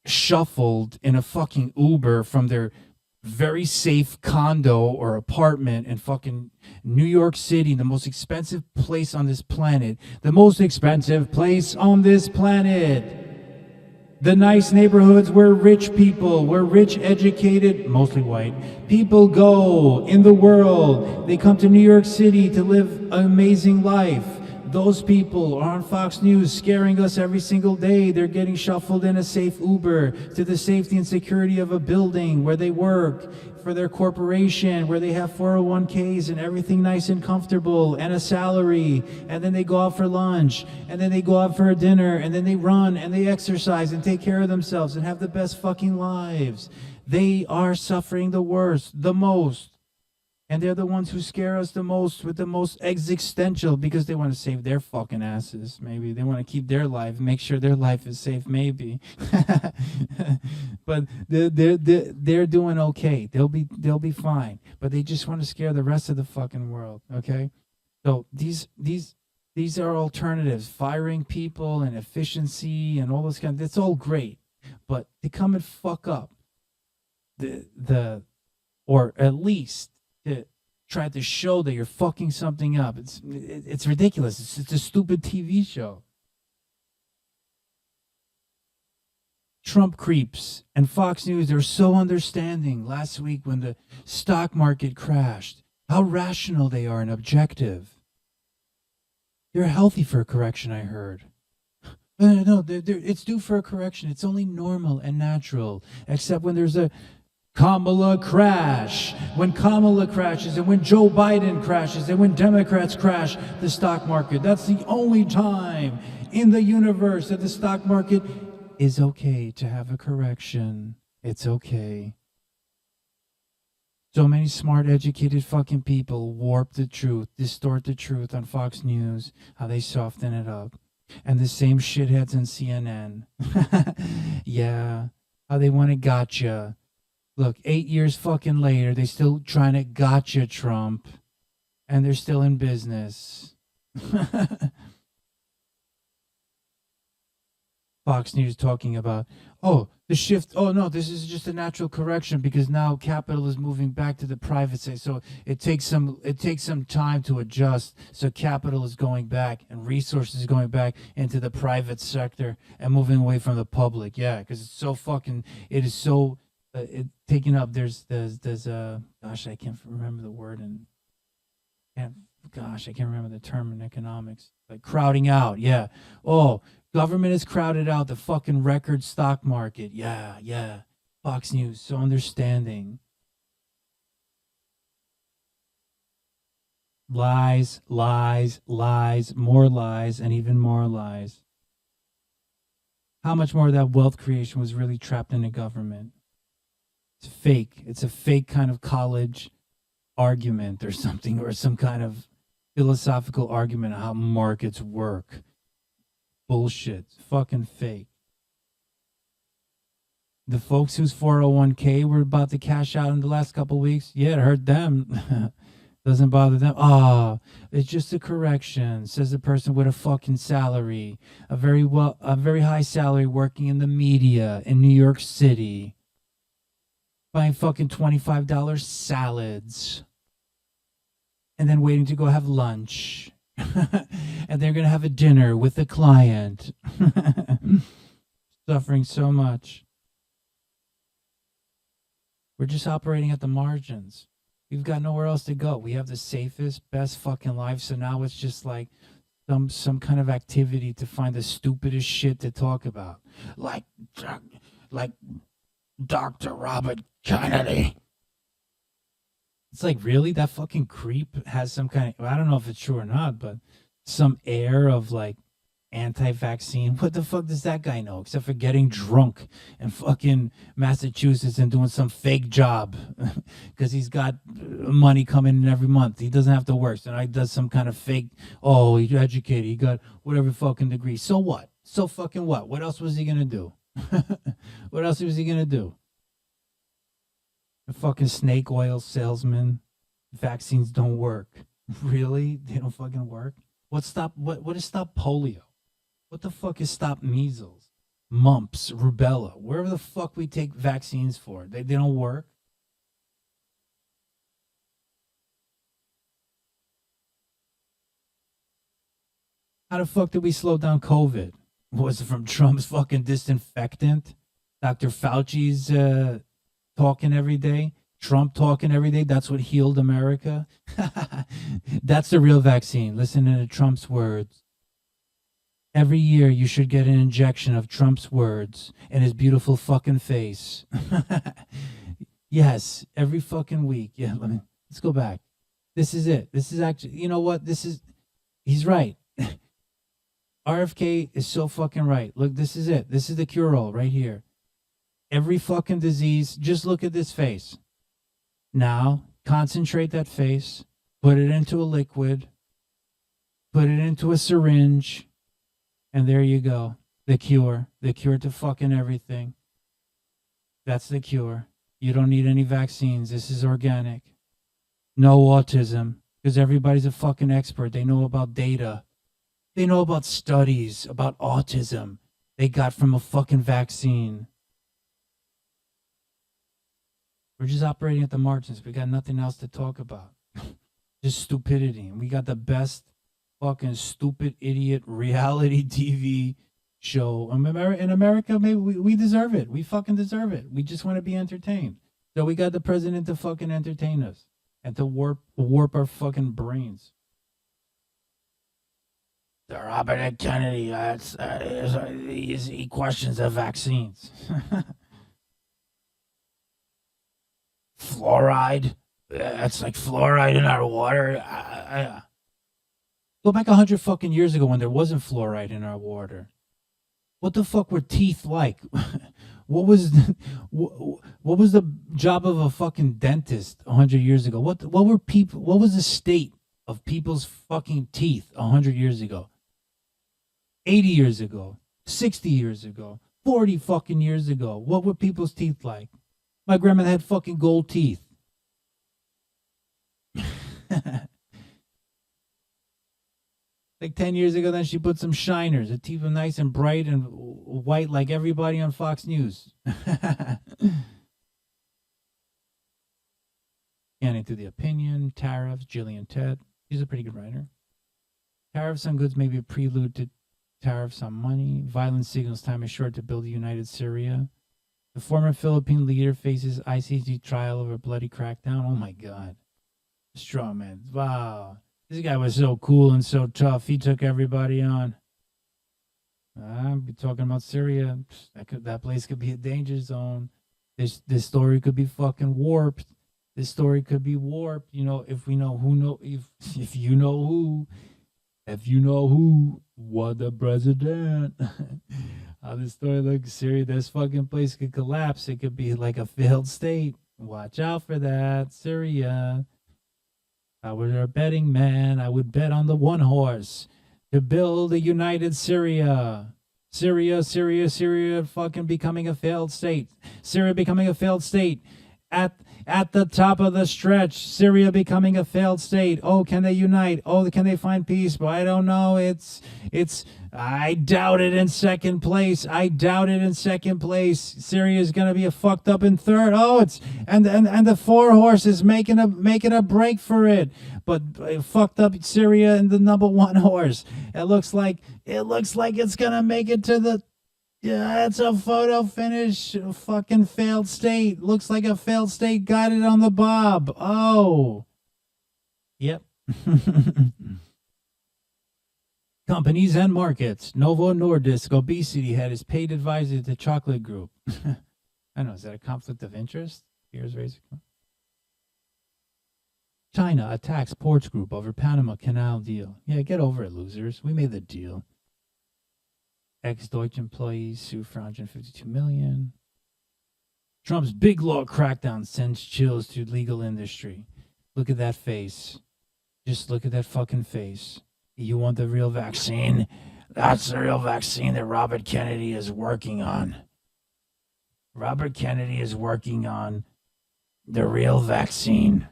shuffled in a fucking Uber from their very safe condo or apartment in fucking New York City, the most expensive place on this planet. The most expensive place on this planet. The nice neighborhoods where rich people, where rich, educated, mostly white, people go in the world. They come to New York City to live an amazing life. Those people are on Fox News scaring us every single day. They're getting shuffled in a safe Uber to the safety and security of a building where they work for their corporation, where they have 401ks and everything nice and comfortable and a salary. And then they go out for lunch, and then they go out for a dinner, and then they run and they exercise and take care of themselves and have the best fucking lives. They are suffering the worst, the most. And they're the ones who scare us the most with the most existential, because they want to save their fucking asses. Maybe they want to keep their life, make sure their life is safe. Maybe, but they're doing okay. They'll be fine. But they just want to scare the rest of the fucking world. Okay, so these are alternatives. Firing people and efficiency and all this kind. That's all great, but to come and fuck up or at least to try to show that you're fucking something up. It's ridiculous. It's a stupid TV show. Trump creeps and Fox News, they're so understanding last week when the stock market crashed. How rational they are and objective. They're healthy for a correction, I heard. No, it's due for a correction. It's only normal and natural, except when there's a Kamala crash. When Kamala crashes and when Joe Biden crashes and when Democrats crash the stock market. That's the only time in the universe that the stock market is okay to have a correction. It's okay. So many smart, educated fucking people warp the truth, distort the truth on Fox News, how they soften it up. And the same shitheads on CNN. Yeah, how they want to gotcha. Look, 8 years fucking later, they still trying to gotcha Trump, and they're still in business. Fox News talking about, the shift. Oh no, this is just a natural correction because now capital is moving back to the private sector. So it takes some time to adjust. So capital is going back and resources going back into the private sector and moving away from the public. Yeah, because it's so fucking. It is so. Taking up, there's gosh, I can't remember the word, and I can't remember the term in economics, like crowding out. Yeah. Government has crowded out the fucking record stock market. Yeah. Fox News, so understanding. Lies, more lies, and even more lies. How much more of that wealth creation was really trapped in the government? It's fake. It's a fake kind of college argument or something, or some kind of philosophical argument on how markets work. Bullshit. It's fucking fake. The folks whose 401k were about to cash out in the last couple of weeks, yeah, it hurt them. Doesn't bother them. It's just a correction, says the person with a fucking salary, a very high salary working in the media in New York City. Buying fucking $25 salads and then waiting to go have lunch. And they're going to have a dinner with a client. Suffering so much. We're just operating at the margins. We've got nowhere else to go. We have the safest, best fucking life. So now it's just like some kind of activity to find the stupidest shit to talk about. Like Dr. Robert Kennedy. It's like, really? That fucking creep has some kind of, I don't know if it's true or not, but some air of like anti-vaccine. What the fuck does that guy know? Except for getting drunk in fucking Massachusetts and doing some fake job because he's got money coming in every month. He doesn't have to work. So now he does some kind of fake, he's educated. He got whatever fucking degree. So what? So fucking what? What else was he going to do? What else was he going to do? A fucking snake oil salesman. vaccines don't work. Really? They don't fucking work? What is stop polio? What the fuck is stop measles, mumps, rubella? Wherever the fuck we take vaccines for, they don't work. How the fuck did we slow down COVID? Was it from Trump's fucking disinfectant? Dr. Fauci's talking every day? Trump talking every day? That's what healed America? That's the real vaccine. Listen to Trump's words. Every year you should get an injection of Trump's words in his beautiful fucking face. Yes, every fucking week. Yeah, let's go back. This is it. This is actually, you know what? He's right. RFK is so fucking right. Look, this is it. This is the cure-all right here. Every fucking disease, just look at this face. Now, concentrate that face, put it into a liquid, put it into a syringe, and there you go. The cure to fucking everything. That's the cure. You don't need any vaccines. This is organic. No autism, because everybody's a fucking expert. They know about data. They know about studies about autism they got from a fucking vaccine. We're just operating at the margins. We got nothing else to talk about. Just stupidity. And we got the best fucking stupid idiot reality TV show. In America, maybe we deserve it. We fucking deserve it. We just want to be entertained. So we got the president to fucking entertain us and to warp our fucking brains. The Robert F. Kennedy, he questions the vaccines. Fluoride? It's like fluoride in our water. Go back 100 fucking years ago when there wasn't fluoride in our water. What the fuck were teeth like? What was the job of a fucking dentist 100 years ago? What was the state of people's fucking teeth 100 years ago? 80 years ago, 60 years ago, 40 fucking years ago. What were people's teeth like? My grandma had fucking gold teeth. Like 10 years ago, then she put some shiners. Her teeth were nice and bright and white like everybody on Fox News. Scanning through the opinion, tariffs, Gillian Tett. She's a pretty good writer. Tariffs on goods may be a prelude to tariffs on money. Violence signals time is short to build a united Syria. The former Philippine leader faces ICC trial over bloody crackdown. Oh my God. Strong man. Wow. This guy was so cool and so tough. He took everybody on. I'll be talking about Syria. That place could be a danger zone. This story could be fucking warped. This story could be warped. You know, if you know who, what the president. How this story looks, Syria, this fucking place could collapse. It could be like a failed state. Watch out for that, Syria. If I were a betting man, I would bet on the one horse to build a united Syria. Syria fucking becoming a failed state. Syria becoming a failed state. At the top of the stretch, Syria becoming a failed state. Oh, can they unite? Oh, can they find peace? But I don't know. I doubt it in second place. Syria is gonna be a fucked up in third. Oh, and the four horses making a break for it. But fucked up Syria and the number one horse. It looks like it's gonna make it to the. Yeah, it's a photo finish. Fucking failed state. Looks like a failed state got it on the bob. Oh. Yep. Companies and markets. Novo Nordisk obesity head is paid advisor to chocolate group. I don't know. Is that a conflict of interest? Here's Razor. China attacks ports group over Panama Canal deal. Yeah, get over it, losers. We made the deal. Ex-Deutsche employees sue for $152 million. Trump's big law crackdown sends chills to legal industry. Look at that face. Just look at that fucking face. You want the real vaccine? That's the real vaccine that Robert Kennedy is working on. Robert Kennedy is working on the real vaccine.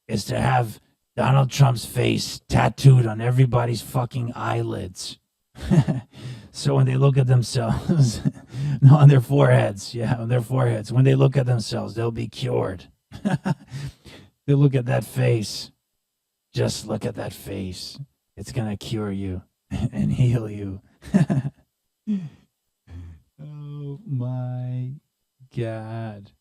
is to have Donald Trump's face tattooed on everybody's fucking eyelids. So when they look at themselves, no, on their foreheads, on their foreheads, when they look at themselves, they'll be cured. They look at that face. Just look at that face. It's going to cure you and heal you. Oh my God.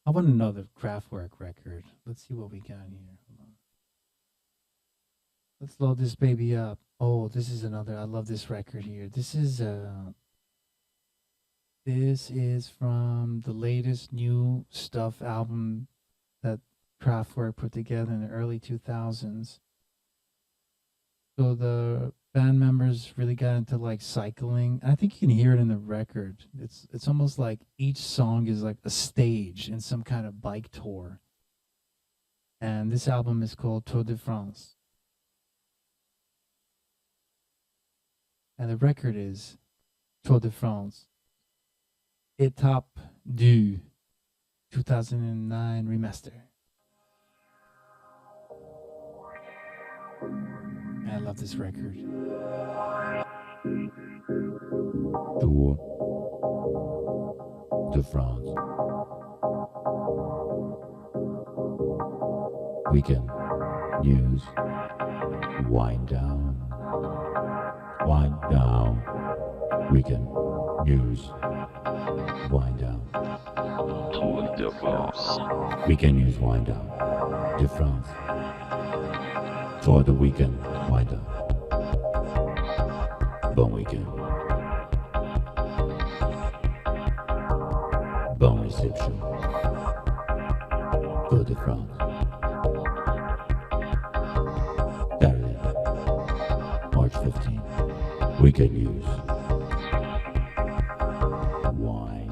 I want another Kraftwerk record. Let's see what we got here. Hold on. Let's load this baby up. Oh, this is another. I love this record here. This is from the latest new stuff album that Kraftwerk put together in the early 2000s. So the band members really got into like cycling. I think you can hear it in the record. It's almost like each song is like a stage in some kind of bike tour. And this album is called Tour de France. And the record is Tour de France. Étape du 2009 remaster. I love this record. Tour de France. Weekend news. Wind down. Wind down. Weekend news. Wind down. Tour de France. Weekend news. Wind down. De France. For the weekend. Wind down. Bon weekend. Bon reception. Tour de France. Saturday, March 15th. Weekend news. Wine.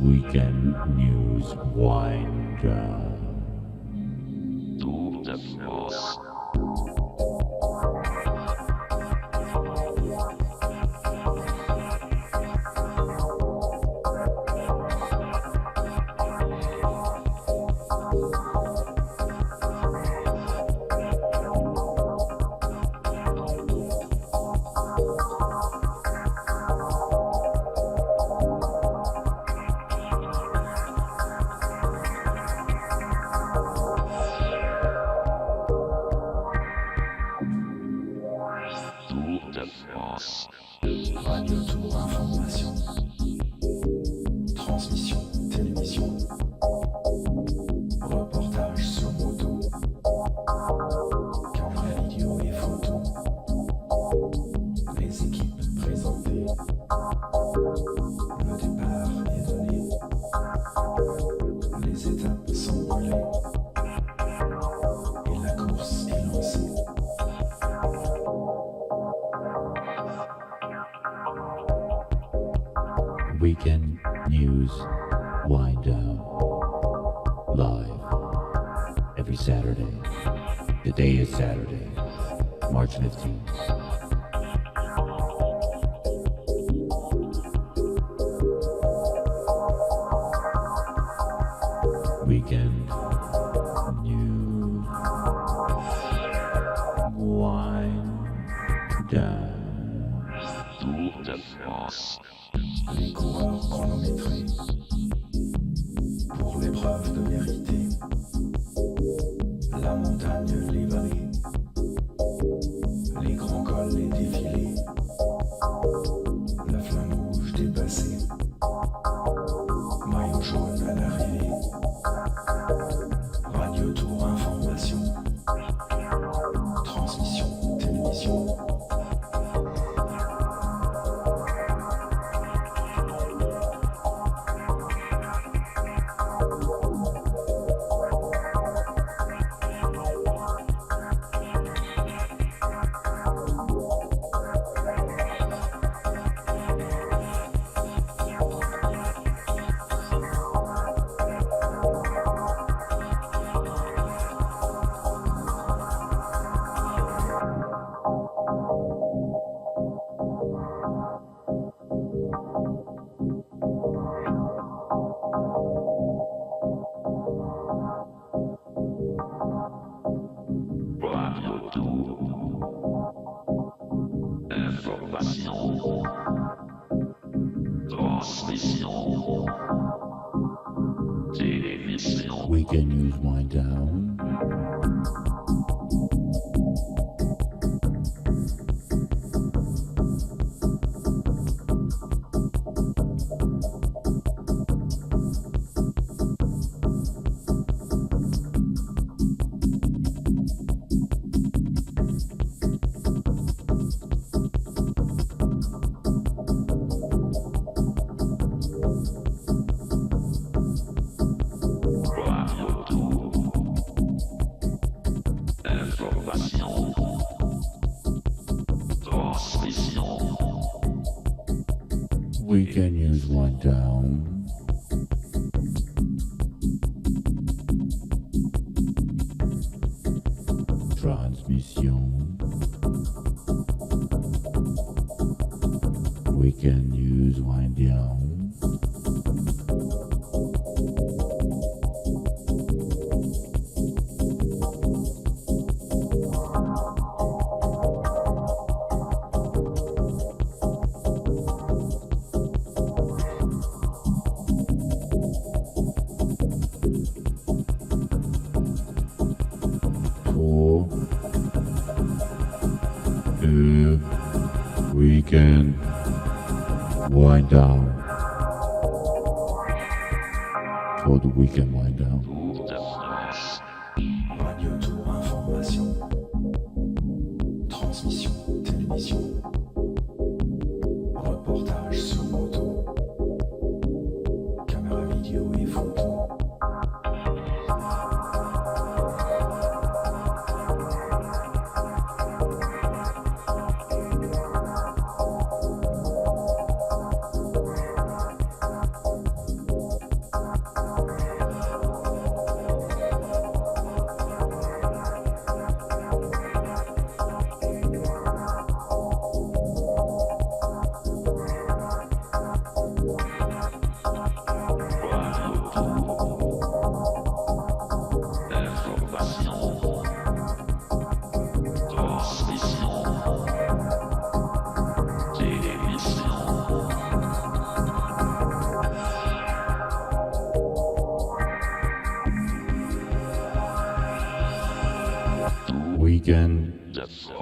Weekend news. Wind down. Tour de France. Radio Tour Information. Transmission télévision. Reportage sur moto. Caméra vidéo et photo. Les équipes présentées. Le départ est donné. Les étapes sont brûlées. Et la course est lancée. Weekend news. Wind down. Live. Every Saturday. Today is Saturday, March 15th. Weekend news. Wind down. Tour de France. Les coureurs chronométrés pour l'épreuve de vérité. La montagne, les vallées, les grands cols, les défilés. La flamme rouge dépassée, maillot jaune à l'arrivée. Radio Tour Information, transmission télévision. We can use wind down. We can use one down. Transmission. We can use one down. We can wind down. For the weekend wind down. Radio Tour Information. Transmission, télévision. Reportage sur moto. Caméra vidéo et photo. Weekend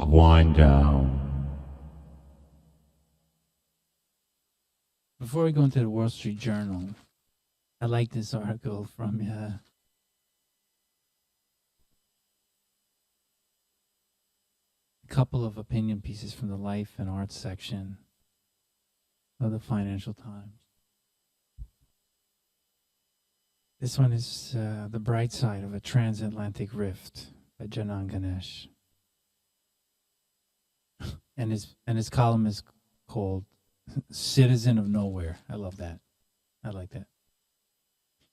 wind down. Before we go into the Wall Street Journal, I like this article from a couple of opinion pieces from the life and arts section of the Financial Times. This one is The Bright Side of a Transatlantic Rift by Janan Ganesh. And his column is called Citizen of Nowhere. I love that. I like that.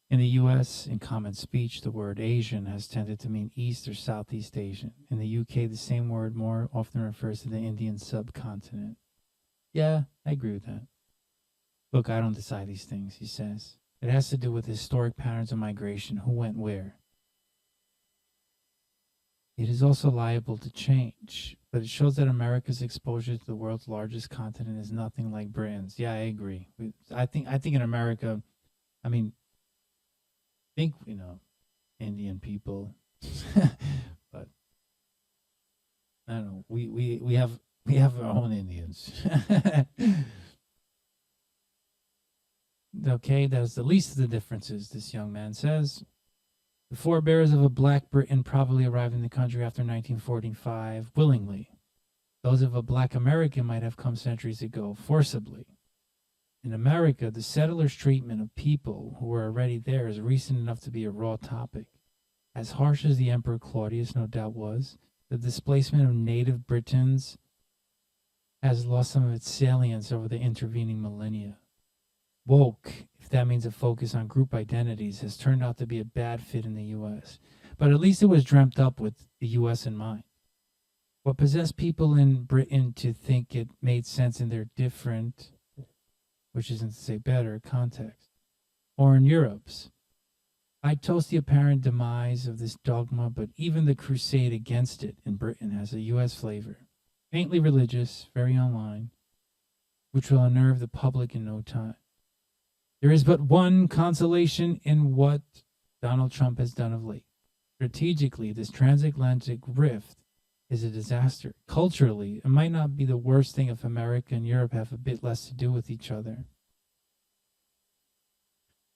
In the U.S., in common speech, the word Asian has tended to mean East or Southeast Asian. In the U.K., the same word more often refers to the Indian subcontinent. Yeah, I agree with that. Look, I don't decide these things, he says. It has to do with historic patterns of migration, who went where. It is also liable to change, but it shows that America's exposure to the world's largest continent is nothing like Britain's. Yeah, I agree. I think in America, I mean, think, Indian people, but I don't know. We have our own Indians. Okay, that's the least of the differences, this young man says. The forebears of a black Briton probably arrived in the country after 1945 willingly. Those of a black American might have come centuries ago forcibly. In America, the settlers' treatment of people who were already there is recent enough to be a raw topic. As harsh as the Emperor Claudius no doubt was, the displacement of native Britons has lost some of its salience over the intervening millennia. Woke, if that means a focus on group identities, has turned out to be a bad fit in the U.S. But at least it was dreamt up with the U.S. in mind. What possessed people in Britain to think it made sense in their different, which isn't to say better, context, or in Europe's. I toast the apparent demise of this dogma, but even the crusade against it in Britain has a U.S. flavor, faintly religious, very online, which will unnerve the public in no time. There is but one consolation in what Donald Trump has done of late. Strategically, this transatlantic rift is a disaster. Culturally, it might not be the worst thing if America and Europe have a bit less to do with each other.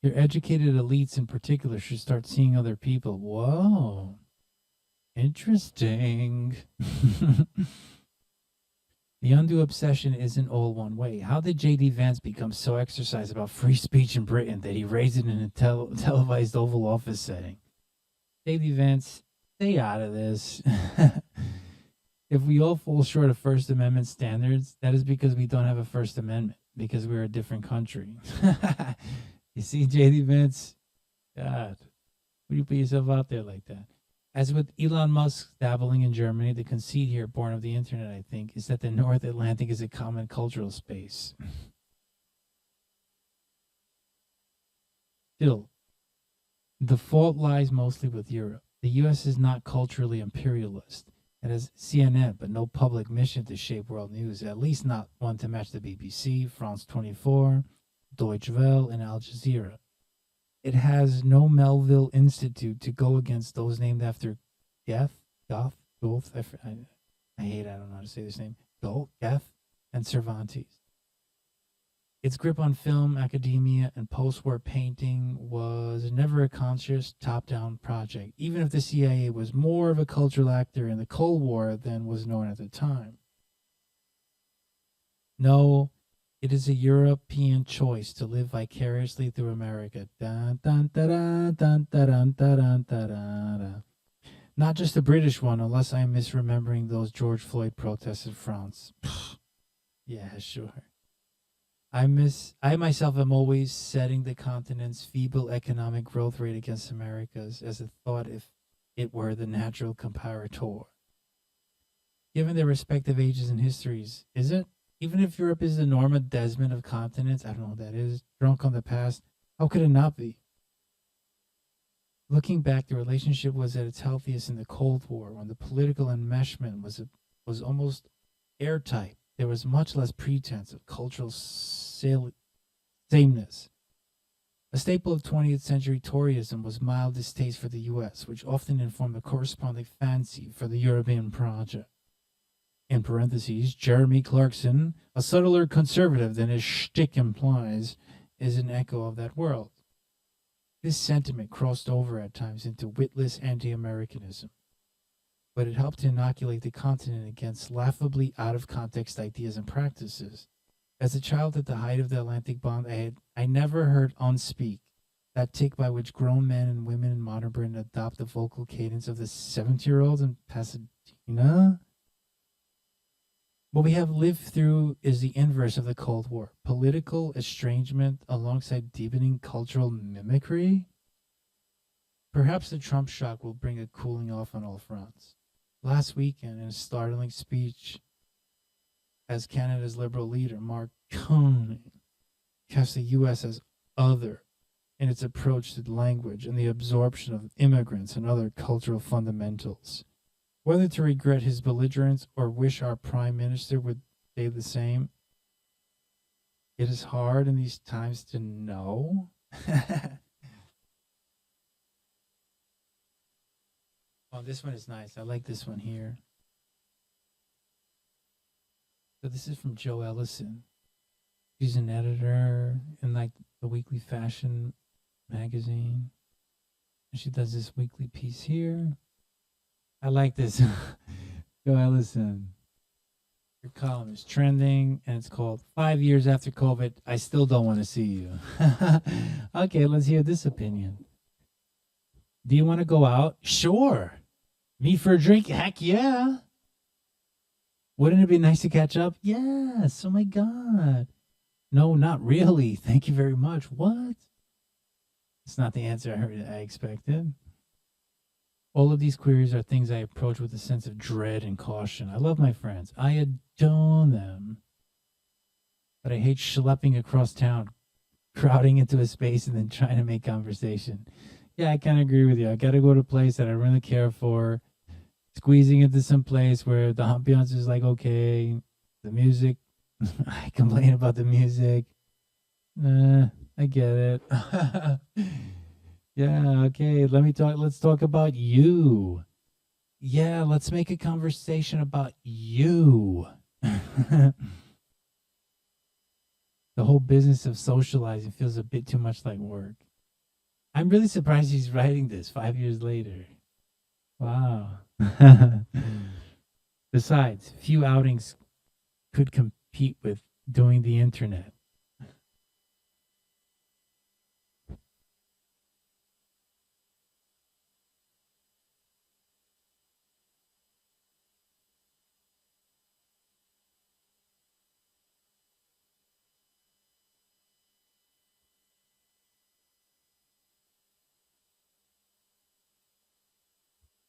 Your educated elites in particular should start seeing other people. Whoa. Interesting. The undue obsession isn't all one way. How did J.D. Vance become so exercised about free speech in Britain that he raised it in a televised Oval Office setting? J.D. Vance, stay out of this. If we all fall short of First Amendment standards, that is because we don't have a First Amendment, because we're a different country. You see, J.D. Vance? God, would you put yourself out there like that? As with Elon Musk dabbling in Germany, the conceit here, born of the internet, I think, is that the North Atlantic is a common cultural space. Still, the fault lies mostly with Europe. The U.S. is not culturally imperialist. It has CNN, but no public mission to shape world news, at least not one to match the BBC, France 24, Deutsche Welle, and Al Jazeera. It has no Melville Institute to go against those named after Goethe, I don't know how to say this name, Goethe, and Cervantes. Its grip on film, academia, and post-war painting was never a conscious top-down project, even if the CIA was more of a cultural actor in the Cold War than was known at the time. No, it is a European choice to live vicariously through America. Dun, dun, dun, dun, dun, dun, dun, dun, dun, dun. Not just a British one, unless I am misremembering those George Floyd protests in France. Yeah, sure. I myself am always setting the continent's feeble economic growth rate against America's as a thought if it were the natural comparator. Given their respective ages and histories, is it? Even if Europe is the Norma Desmond of continents, I don't know what that is, drunk on the past, how could it not be? Looking back, the relationship was at its healthiest in the Cold War, when the political enmeshment was almost airtight. There was much less pretense of cultural sameness. A staple of 20th century Toryism was mild distaste for the U.S., which often informed a corresponding fancy for the European project. In parentheses, Jeremy Clarkson, a subtler conservative than his shtick implies, is an echo of that world. This sentiment crossed over at times into witless anti-Americanism, but it helped to inoculate the continent against laughably out-of-context ideas and practices. As a child at the height of the Atlantic Bond, I never heard unspeak, that tick by which grown men and women in modern Britain adopt the vocal cadence of the 70-year-olds in Pasadena. What we have lived through is the inverse of the Cold War. Political estrangement alongside deepening cultural mimicry. Perhaps the Trump shock will bring a cooling off on all fronts. Last weekend, in a startling speech as Canada's Liberal leader, Mark Carney, cast the U.S. as other in its approach to language and the absorption of immigrants and other cultural fundamentals. Whether to regret his belligerence or wish our Prime Minister would say the same, it is hard in these times to know. Oh, this one is nice. I like this one here. So this is from Jo Ellison. She's an editor in like the Weekly Fashion magazine. And she does this weekly piece here. I like this. Jo Ellison. Your column is trending, and it's called 5 Years After COVID, I Still Don't Want to See You. Okay, let's hear this opinion. Do you want to go out? Sure. Meet for a drink? Heck yeah. Wouldn't it be nice to catch up? Yes. Oh my God. No, not really. Thank you very much. What? It's not the answer I expected. All of these queries are things I approach with a sense of dread and caution. I love my friends. I adore them. But I hate schlepping across town, crowding into a space and then trying to make conversation. Yeah, I kind of agree with you. I got to go to a place that I really care for, squeezing into some place where the ambiance is like, okay, the music, I complain about the music. I get it. Yeah, okay. Let's talk about you. Yeah, let's make a conversation about you. The whole business of socializing feels a bit too much like work. I'm really surprised he's writing this 5 years later. Wow. Besides, few outings could compete with doing the internet.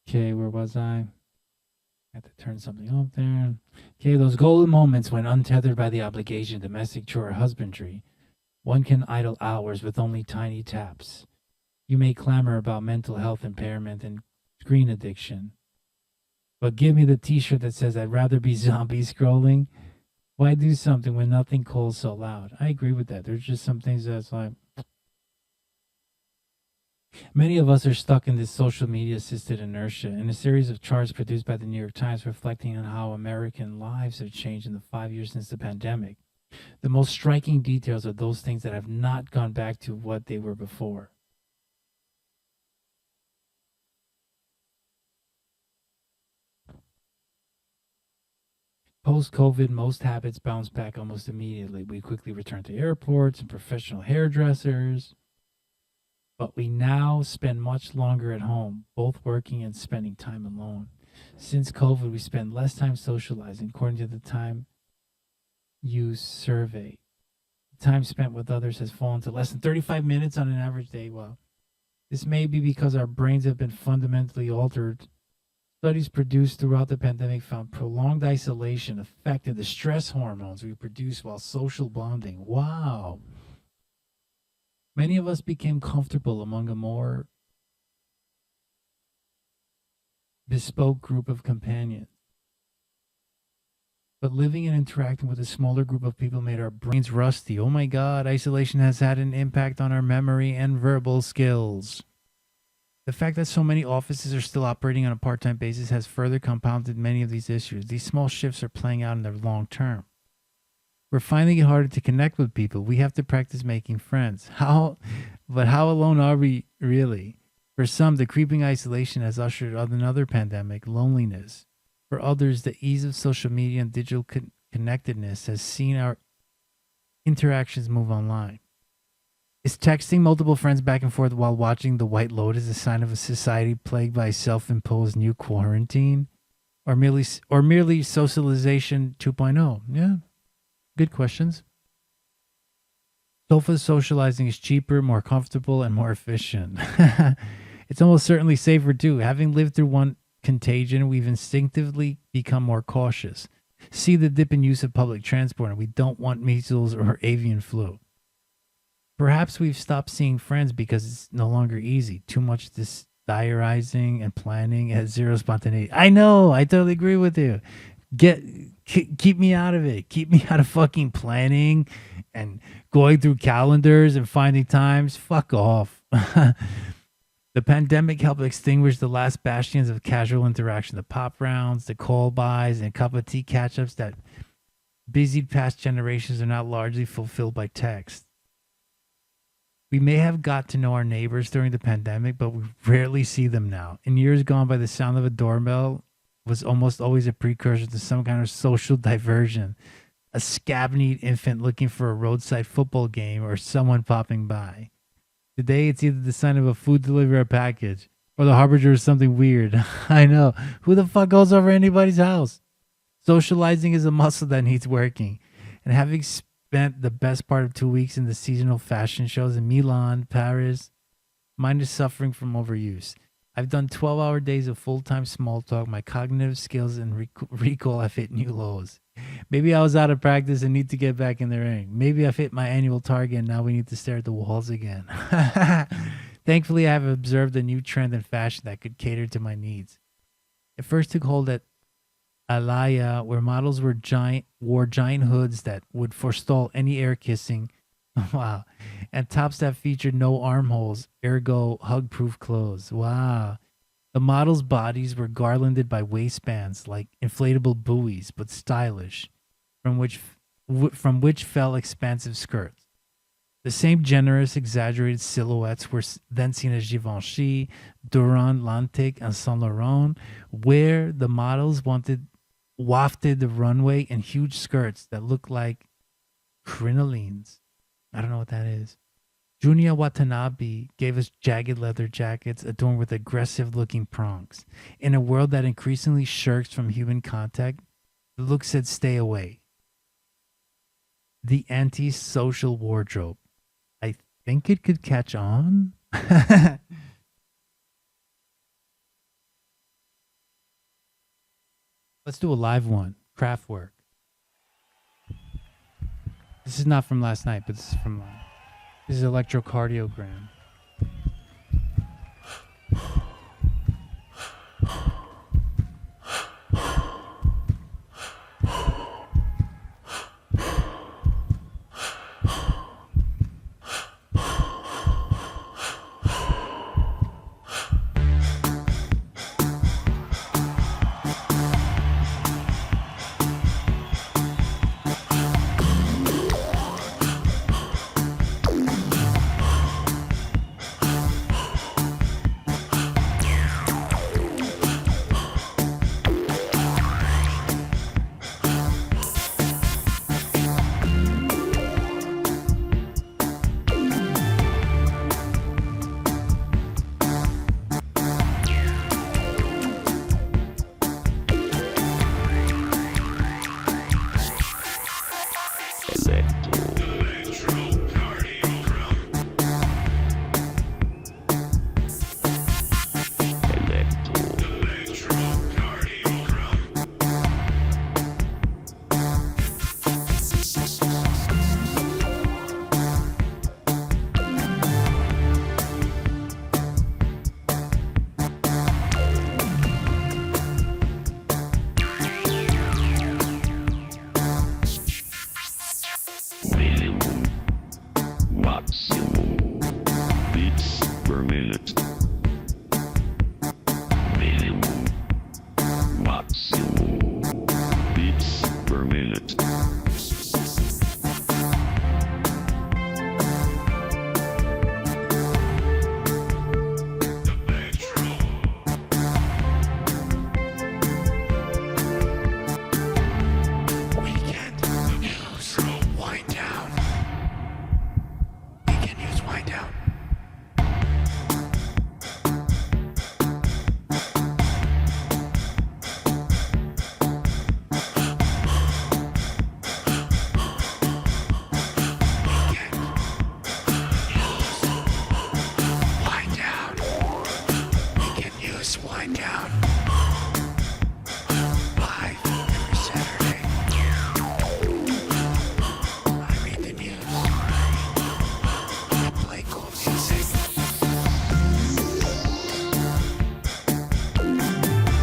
Okay, where was I? Had to turn something up there. Okay, those golden moments when untethered by the obligation of domestic chore or husbandry, one can idle hours with only tiny taps. You may clamor about mental health impairment and screen addiction. But give me the t-shirt that says I'd rather be zombie scrolling. Why do something when nothing calls so loud? I agree with that. There's just some things that's like... Many of us are stuck in this social media assisted inertia. In a series of charts produced by the New York Times reflecting on how American lives have changed in the 5 years since the pandemic, the most striking details are those things that have not gone back to what they were before. Post-COVID, most habits bounce back almost immediately. We quickly return to airports and professional hairdressers. But we now spend much longer at home, both working and spending time alone. Since COVID, we spend less time socializing, according to the time use survey. Time spent with others has fallen to less than 35 minutes on an average day. Well, this may be because our brains have been fundamentally altered. Studies produced throughout the pandemic found prolonged isolation affected the stress hormones we produce while social bonding. Wow. Many of us became comfortable among a more bespoke group of companions. But living and interacting with a smaller group of people made our brains rusty. Oh my God, isolation has had an impact on our memory and verbal skills. The fact that so many offices are still operating on a part-time basis has further compounded many of these issues. These small shifts are playing out in the long term. We're finding it harder to connect with people. We have to practice making friends. But how alone are we really? For some, the creeping isolation has ushered out another pandemic, loneliness. For others, the ease of social media and digital connectedness has seen our interactions move online. Is texting multiple friends back and forth while watching The White Lotus a sign of a society plagued by self-imposed new quarantine? Or merely socialization 2.0? Yeah. Good questions. Sofa socializing is cheaper, more comfortable, and more efficient. It's almost certainly safer too. Having lived through one contagion, we've instinctively become more cautious. See the dip in use of public transport, and we don't want measles or avian flu. Perhaps we've stopped seeing friends because it's no longer easy. Too much diarizing and planning has zero spontaneity. I know. I totally agree with you. Keep me out of it. Keep me out of fucking planning and going through calendars and finding times. Fuck off. The pandemic helped extinguish the last bastions of casual interaction, the pop rounds, the call buys, and cup of tea catch-ups that busied past generations are now largely fulfilled by text. We may have got to know our neighbors during the pandemic, but we rarely see them now. In years gone by, the sound of a doorbell was almost always a precursor to some kind of social diversion. A scab-kneed infant looking for a roadside football game or someone popping by. Today, it's either the sign of a food delivery package or the harbinger of something weird. I know. Who the fuck goes over anybody's house? Socializing is a muscle that needs working. And having spent the best part of 2 weeks in the seasonal fashion shows in Milan, Paris, mine is suffering from overuse. I've done 12-hour days of full-time small talk. My cognitive skills and recall have hit new lows. Maybe I was out of practice and need to get back in the ring. Maybe I've hit my annual target and now we need to stare at the walls again. Thankfully, I have observed a new trend in fashion that could cater to my needs. It first took hold at Alaya, where models wore giant hoods that would forestall any air kissing Wow. And tops that featured no armholes, ergo hug-proof clothes. Wow. The models' bodies were garlanded by waistbands like inflatable buoys, but stylish, from which fell expansive skirts. The same generous, exaggerated silhouettes were then seen at Givenchy, Durand, Lantic, and Saint Laurent, where the models wafted the runway in huge skirts that looked like crinolines. I don't know what that is. Junya Watanabe gave us jagged leather jackets adorned with aggressive-looking prongs. In a world that increasingly shirks from human contact, the look said stay away. The antisocial wardrobe. I think it could catch on. Let's do a live one. Kraftwerk. This is not from last night, but this is from... this is electrocardiogram.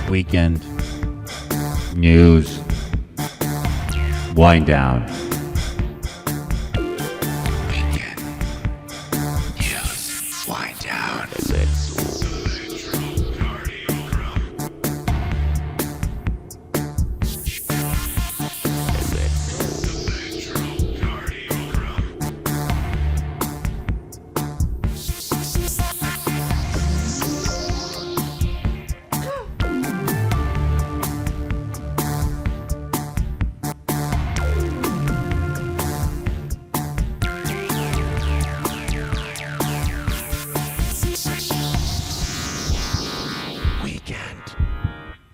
Weekend news. Wind down. Weekend news. Wind down.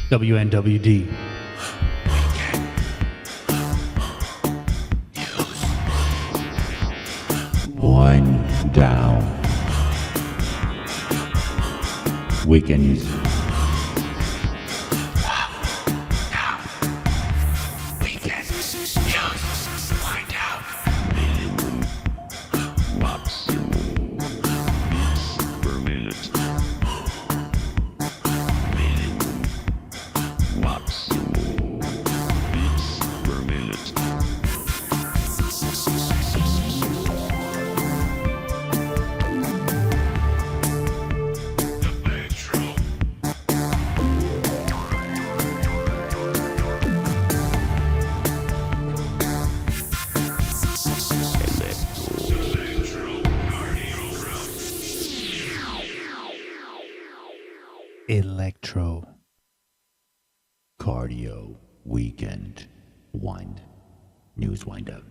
WNWD. Wind down. Weekend news. weekend news wind up.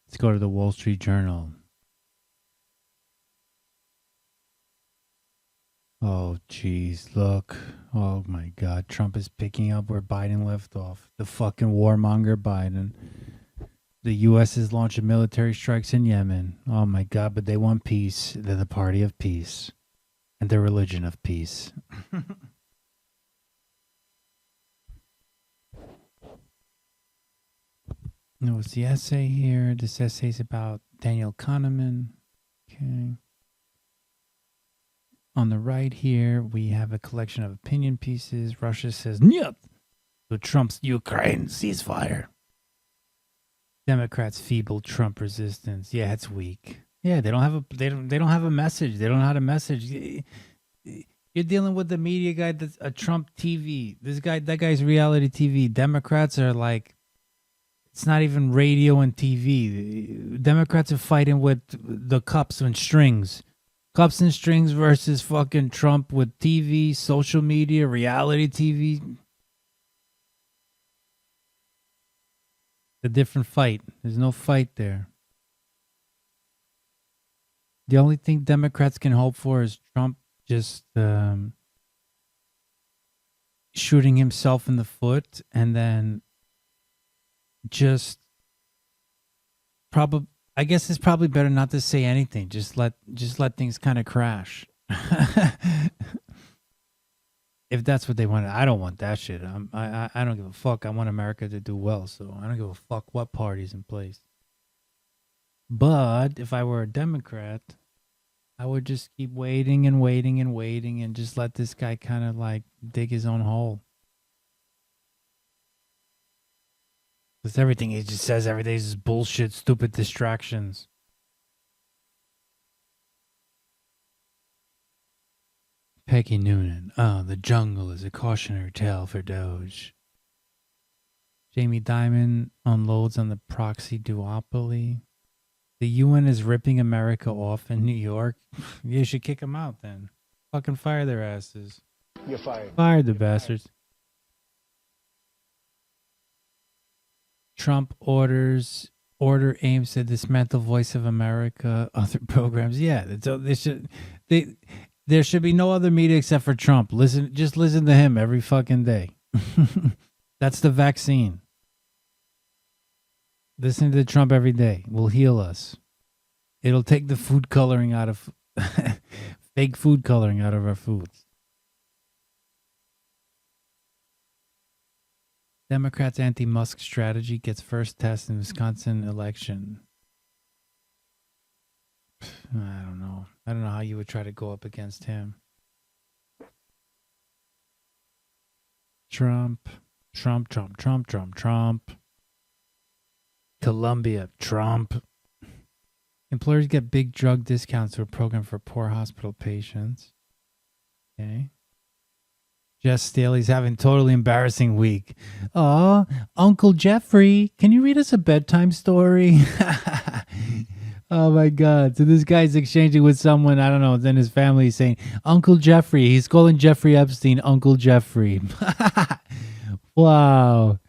Let's go to the Wall Street Journal. Oh, geez, look. Oh, my God. Trump is picking up where Biden left off. The fucking warmonger Biden. The U.S. is launching military strikes in Yemen. Oh, my God, but they want peace. They're the party of peace. And the religion of peace. What's the essay here? This essay is about Daniel Kahneman. Okay. On the right here, we have a collection of opinion pieces. Russia says, "Nyet," to Trump's Ukraine ceasefire. Democrats feeble Trump resistance. Yeah, it's weak. Yeah, they don't have a message. They don't know how to message. You're dealing with the media guy that's a Trump TV. That guy's reality TV. Democrats are like, it's not even radio and TV. Democrats are fighting with the cups and strings. Cups and strings versus fucking Trump with TV, social media, reality TV. A different fight. There's no fight there. The only thing Democrats can hope for is Trump just shooting himself in the foot and then just probably, I guess it's probably better not to say anything. Just let things kind of crash. If that's what they want. I don't want that shit. I don't give a fuck. I want America to do well, so I don't give a fuck what party's in place. But if I were a Democrat, I would just keep waiting and waiting and waiting and just let this guy kind of like dig his own hole. Because everything he just says every day is just bullshit, stupid distractions. Peggy Noonan. Oh, the jungle is a cautionary tale for Doge. Jamie Dimon unloads on the proxy duopoly. The UN is ripping America off in New York. You should kick them out then. Fucking fire their asses. You're fired. Fire the bastards. Trump order aims to dismantle Voice of America, other programs. Yeah, there should be no other media except for Trump. Just listen to him every fucking day. That's the vaccine. Listening to Trump every day will heal us. It'll take the food coloring out of fake food coloring out of our foods. Democrats' anti-Musk strategy gets first test in Wisconsin election. I don't know. I don't know how you would try to go up against him. Trump. Colombia. Trump. Employers get big drug discounts through a program for poor hospital patients. Okay. Jess Staley's having a totally embarrassing week. Aw, Uncle Jeffrey, can you read us a bedtime story? Oh my God. So this guy's exchanging with someone, I don't know, then his family is saying, Uncle Jeffrey. He's calling Jeffrey Epstein Uncle Jeffrey. Wow.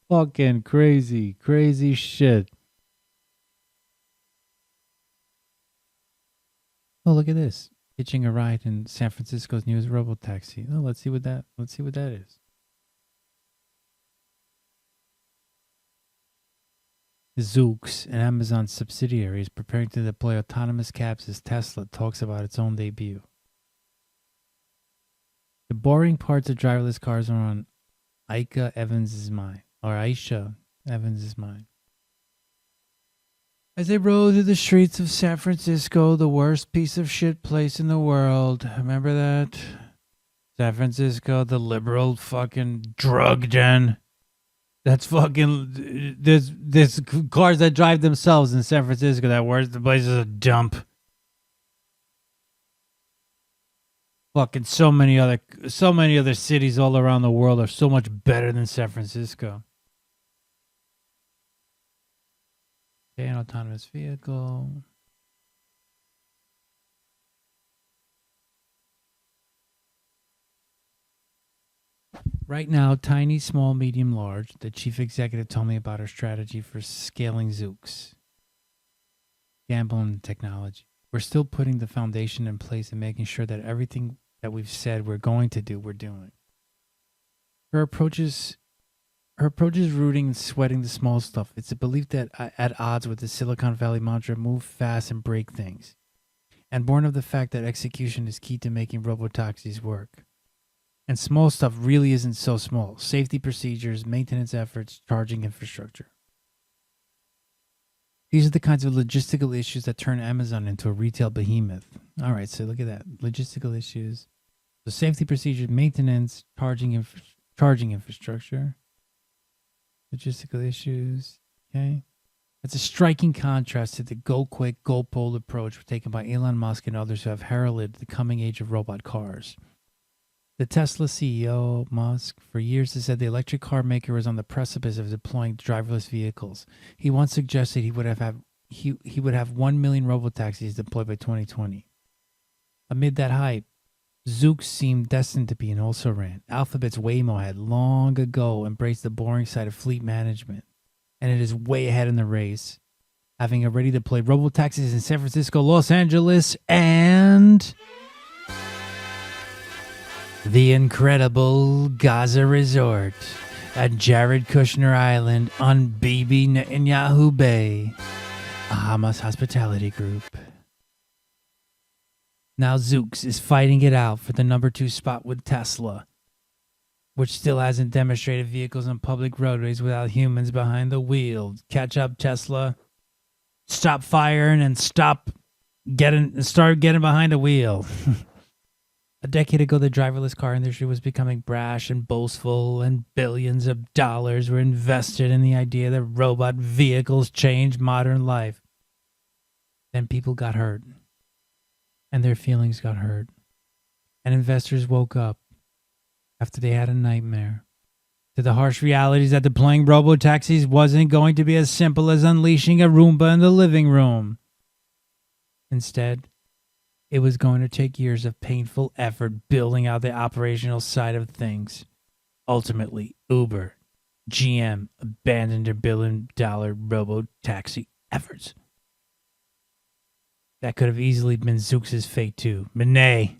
Fucking crazy shit. Oh, look at this. Hitching a ride in San Francisco's newest robotaxi. Oh, let's see what that is. Zoox, an Amazon subsidiary, is preparing to deploy autonomous cabs as Tesla talks about its own debut. The boring parts of driverless cars are on Aisha Evans' mind. As they rode through the streets of San Francisco, the worst piece of shit place in the world. Remember that? San Francisco, the liberal fucking drug den. That's fucking... There's cars that drive themselves in San Francisco. That worst. The place is a dump. Fucking so many other cities all around the world are so much better than San Francisco. Okay, an autonomous vehicle. Right now, tiny, small, medium, large. The chief executive told me about our strategy for scaling Zooks. Gambling technology. We're still putting the foundation in place and making sure that everything that we've said we're going to do, we're doing. Her approach is rooting and sweating the small stuff. It's a belief that at odds with the Silicon Valley mantra, move fast and break things. And born of the fact that execution is key to making robotaxis work. And small stuff really isn't so small. Safety procedures, maintenance efforts, charging infrastructure. These are the kinds of logistical issues that turn Amazon into a retail behemoth. All right, so look at that. Logistical issues. So safety procedures, maintenance, charging infrastructure. Logistical issues. Okay. That's a striking contrast to the go quick, go bold approach taken by Elon Musk and others who have heralded the coming age of robot cars. The Tesla CEO, Musk, for years has said the electric car maker was on the precipice of deploying driverless vehicles. He once suggested he would have 1 million robotaxis deployed by 2020. Amid that hype, Zoox seemed destined to be an also-ran. Alphabet's Waymo had long ago embraced the boring side of fleet management, and it is way ahead in the race, having already deployed robotaxis in San Francisco, Los Angeles, and the incredible Gaza resort at Jared Kushner Island on Bibi Netanyahu Bay, a Hamas hospitality group. Now Zoox is fighting it out for the number 2 spot with Tesla, which still hasn't demonstrated vehicles on public roadways without humans behind the wheel. Catch up, Tesla. Stop firing and start getting behind the wheel. A decade ago, the driverless car industry was becoming brash and boastful, and billions of dollars were invested in the idea that robot vehicles change modern life. Then people got hurt, and their feelings got hurt, and investors woke up after they had a nightmare to the harsh realities that deploying robotaxis wasn't going to be as simple as unleashing a Roomba in the living room. Instead, it was going to take years of painful effort building out the operational side of things. Ultimately, Uber, GM abandoned their billion-dollar robo-taxi efforts. That could have easily been Zoox's fate too, but nay.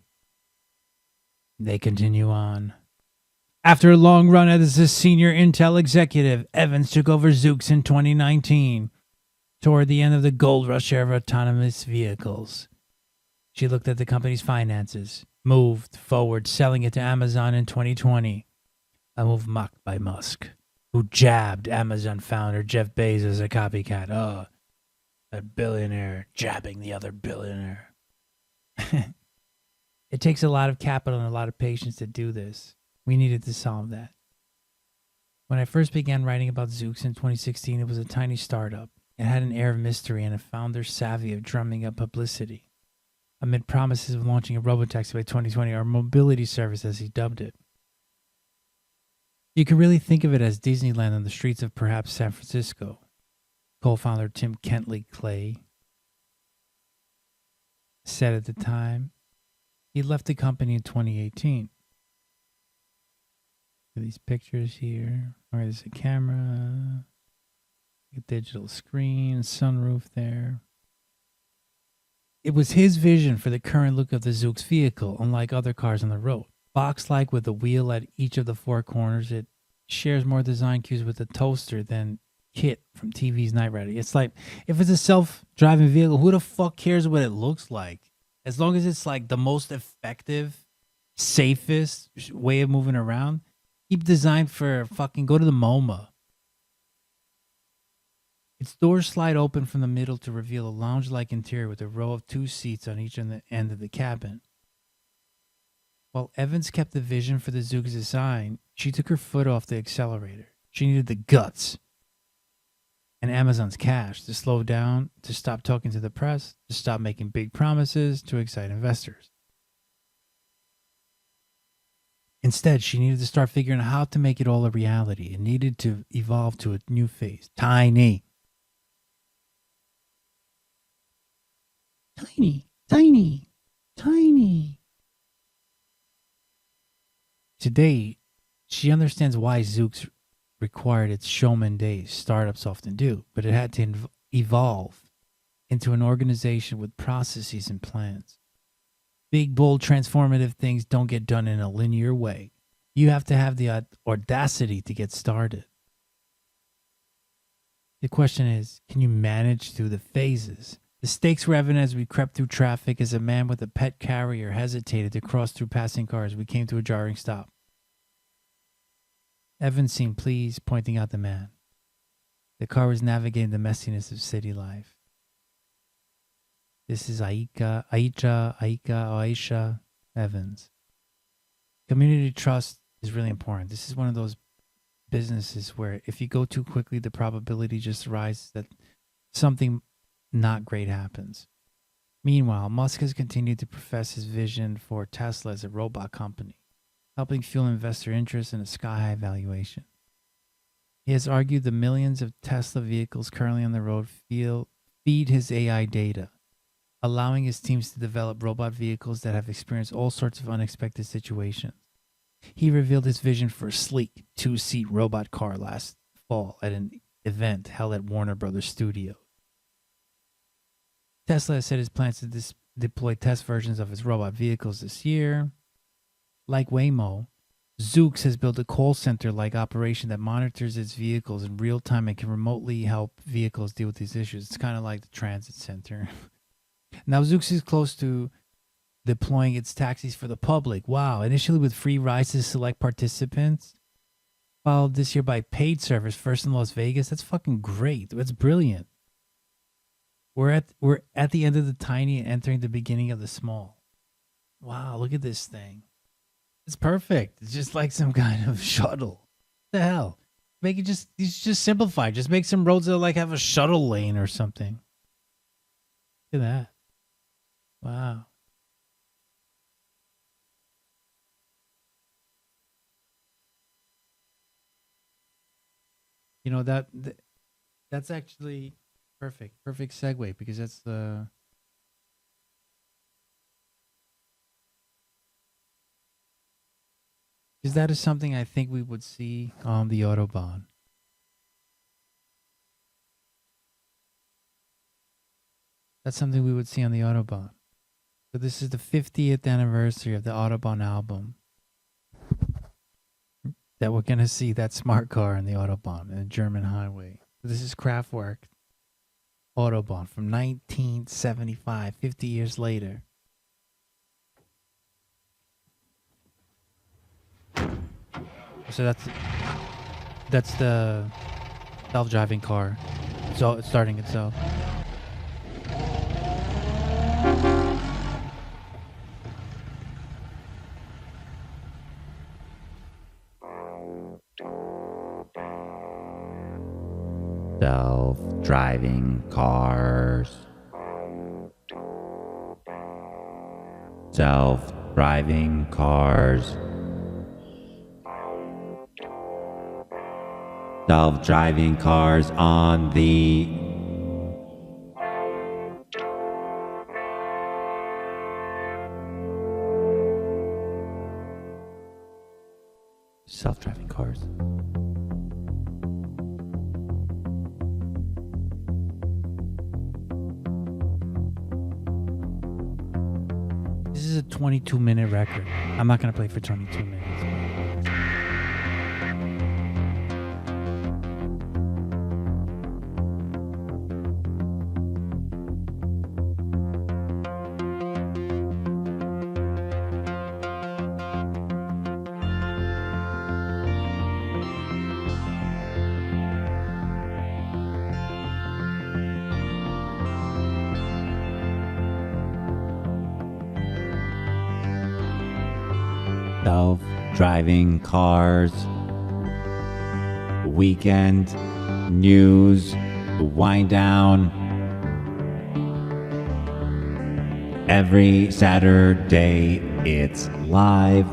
They continue on. After a long run as a senior Intel executive, Evans took over Zoox in 2019, toward the end of the gold rush era of autonomous vehicles. She looked at the company's finances, moved forward, selling it to Amazon in 2020, a move mocked by Musk, who jabbed Amazon founder Jeff Bezos a copycat. Oh, a billionaire jabbing the other billionaire. It takes a lot of capital and a lot of patience to do this. We needed to solve that. When I first began writing about Zoox in 2016, it was a tiny startup. It had an air of mystery and a founder savvy of drumming up publicity. Amid promises of launching a robotaxi by 2020, or mobility service as he dubbed it. You can really think of it as Disneyland on the streets of perhaps San Francisco. Co-founder Tim Kentley-Clay said at the time he left the company in 2018. These pictures here. Or there's a camera, a digital screen, sunroof there. It was his vision for the current look of the Zoox vehicle, unlike other cars on the road. Box-like with a wheel at each of the 4 corners, it shares more design cues with the toaster than Kit from TV's Night Rider. It's like, if it's a self-driving vehicle, who the fuck cares what it looks like? As long as it's like the most effective, safest way of moving around, keep designed for fucking go to the MoMA. Its doors slide open from the middle to reveal a lounge-like interior with a row of 2 seats on each end of the cabin. While Evans kept the vision for the Zoox design, she took her foot off the accelerator. She needed the guts and Amazon's cash to slow down, to stop talking to the press, to stop making big promises, to excite investors. Instead, she needed to start figuring out how to make it all a reality. It needed to evolve to a new phase. Tiny. Tiny, tiny, tiny. Today, she understands why Zooks required its showman days. Startups often do, but it had to evolve into an organization with processes and plans. Big, bold, transformative things don't get done in a linear way. You have to have the audacity to get started. The question is, can you manage through the phases? The stakes were evident as we crept through traffic as a man with a pet carrier hesitated to cross through passing cars. We came to a jarring stop. Evan seemed pleased, pointing out the man. The car was navigating the messiness of city life. This is Aisha Evans. Community trust is really important. This is one of those businesses where if you go too quickly, the probability just rises that something not great happens. Meanwhile, Musk has continued to profess his vision for Tesla as a robot company, helping fuel investor interest in a sky-high valuation. He has argued the millions of Tesla vehicles currently on the road feed his AI data, allowing his teams to develop robot vehicles that have experienced all sorts of unexpected situations. He revealed his vision for a sleek 2-seat robot car last fall at an event held at Warner Brothers Studios. Tesla has said his plans to deploy test versions of its robot vehicles this year. Like Waymo, Zoox has built a call center-like operation that monitors its vehicles in real time and can remotely help vehicles deal with these issues. It's kind of like the transit center. Now, Zoox is close to deploying its taxis for the public. Wow. Initially with free rides to select participants, followed this year by paid service, first in Las Vegas. That's fucking great. That's brilliant. We're at the end of the tiny and entering the beginning of the small. Wow, look at this thing. It's perfect. It's just like some kind of shuttle. What the hell? Make it just simplify. Just make some roads that like have a shuttle lane or something. Look at that. Wow. You know, that's actually perfect segue, because that's the because that is something I think we would see on the Autobahn. That's something we would see on the Autobahn. So this is the 50th anniversary of the Autobahn album. That we're going to see that smart car in the Autobahn, in the German highway. This is Kraftwerk Autobahn from 1975, 50 years later. So that's the self-driving car. So it's starting itself. Self-driving cars. Self-driving cars. Self-driving cars on the self-driving cars. This is a 22-minute record. I'm not going to play for 22 minutes. Self-driving cars. Weekend news. Wind down. Every Saturday, it's live.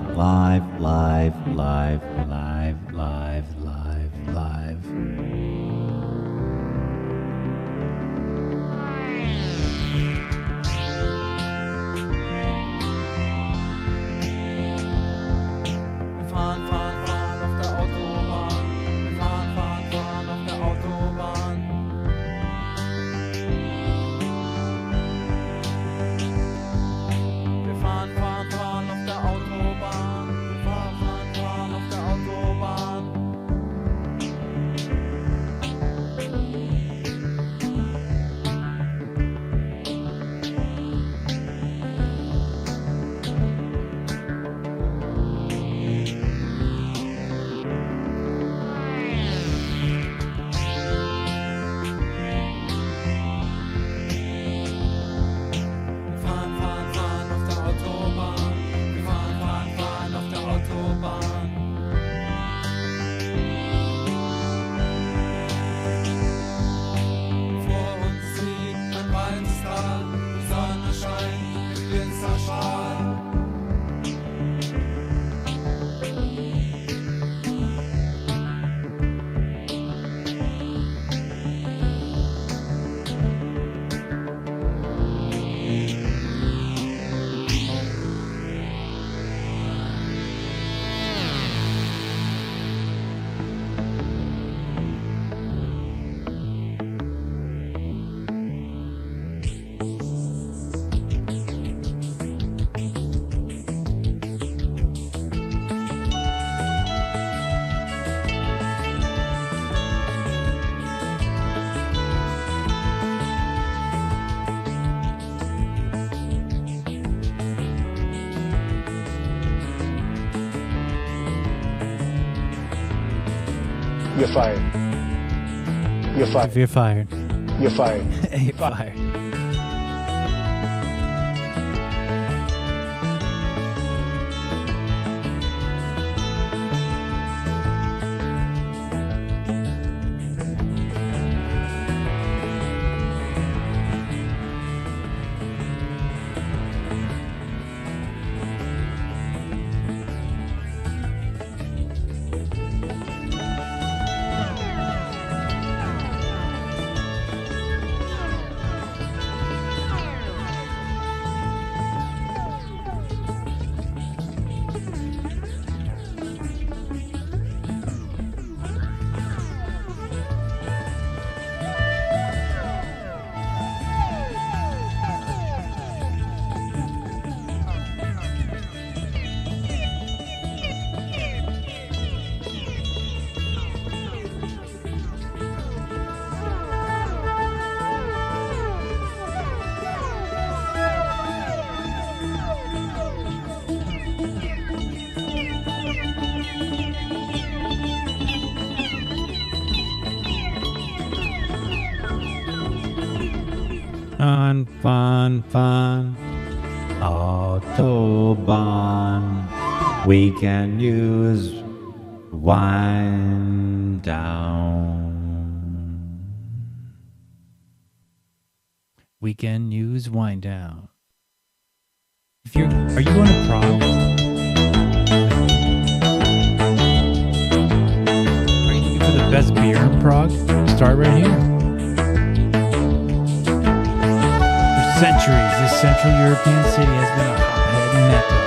You're fired. You're If fired. you're fired. You're fired. You're fired. Fun. Autobahn. We can use wind down. We can use wind down. Are you going to Prague? Are you looking for the best beer in Prague? Start right here. For centuries, this Central European city has been a hotbed mecca.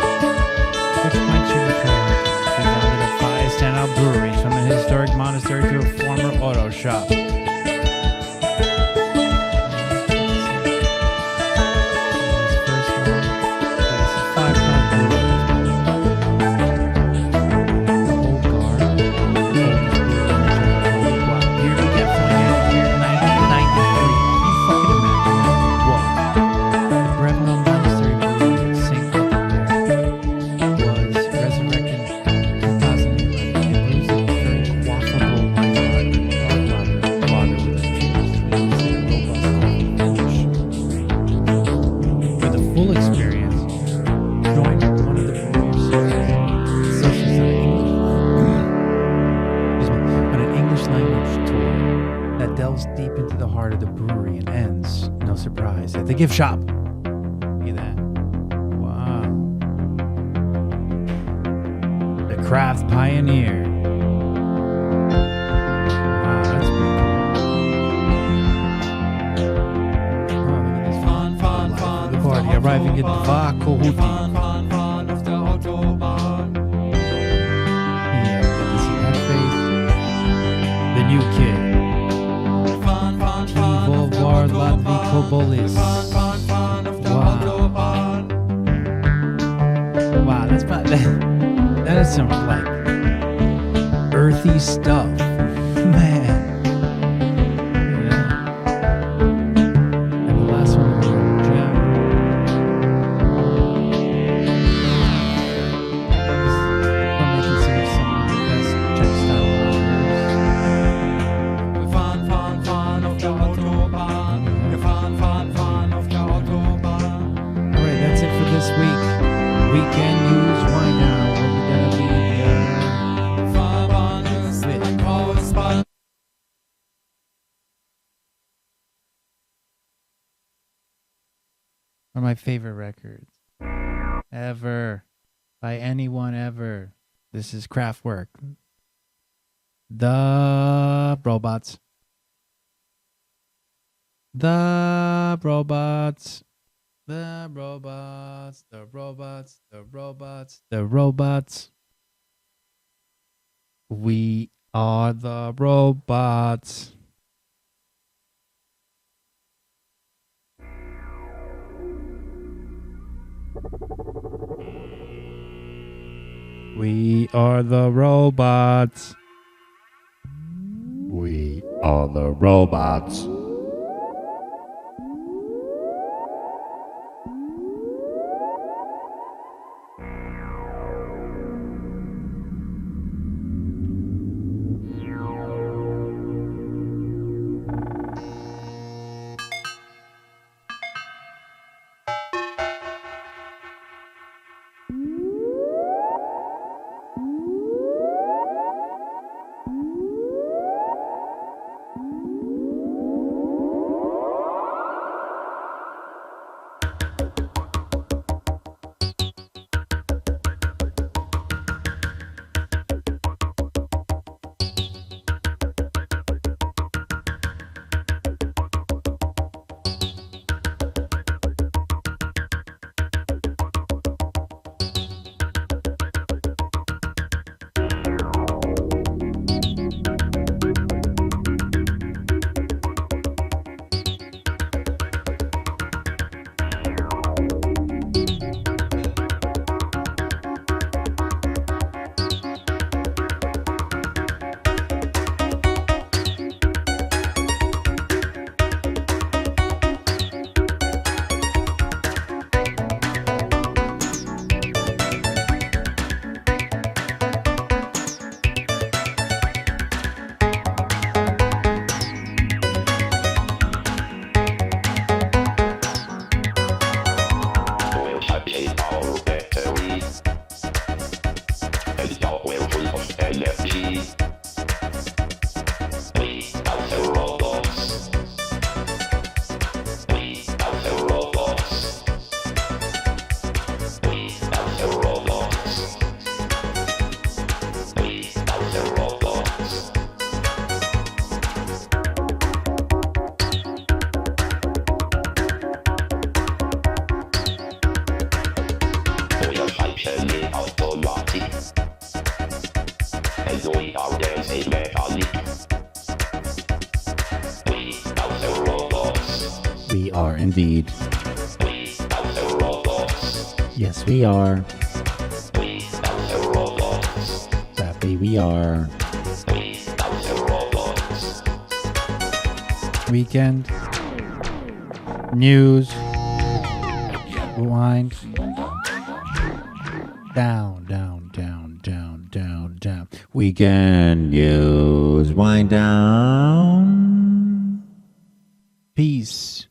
Which quench your priorities? We founded a 5 standout breweries, from a historic monastery to a former auto shop. Gift shop. Look at that. Wow. The craft pioneer. Wow, that's pretty cool. Oh, look at this. Fun. The party arriving at Dva Kohuti. Yeah, does he have faith? The new kid. Evil War Latvi Kobolis. Wow, that's probably, that is some like earthy stuff, man. Yeah. And the last one was Gem. We're making some of the best Czech style offers. Fun auf der Autobahn. Wir fahren auf der Autobahn. All right, that's it for this week. We can use wine now. We're gonna be one of my favorite records ever by anyone ever. This is Kraftwerk. The robots. The robots. The robots, the robots, the robots, the robots. We are the robots. We are the robots. We are the robots. Indeed. Yes, we are. Happy we are. Weekend. News. Rewind. Down, down, down, down, down, down. Weekend news. Wind down. Peace.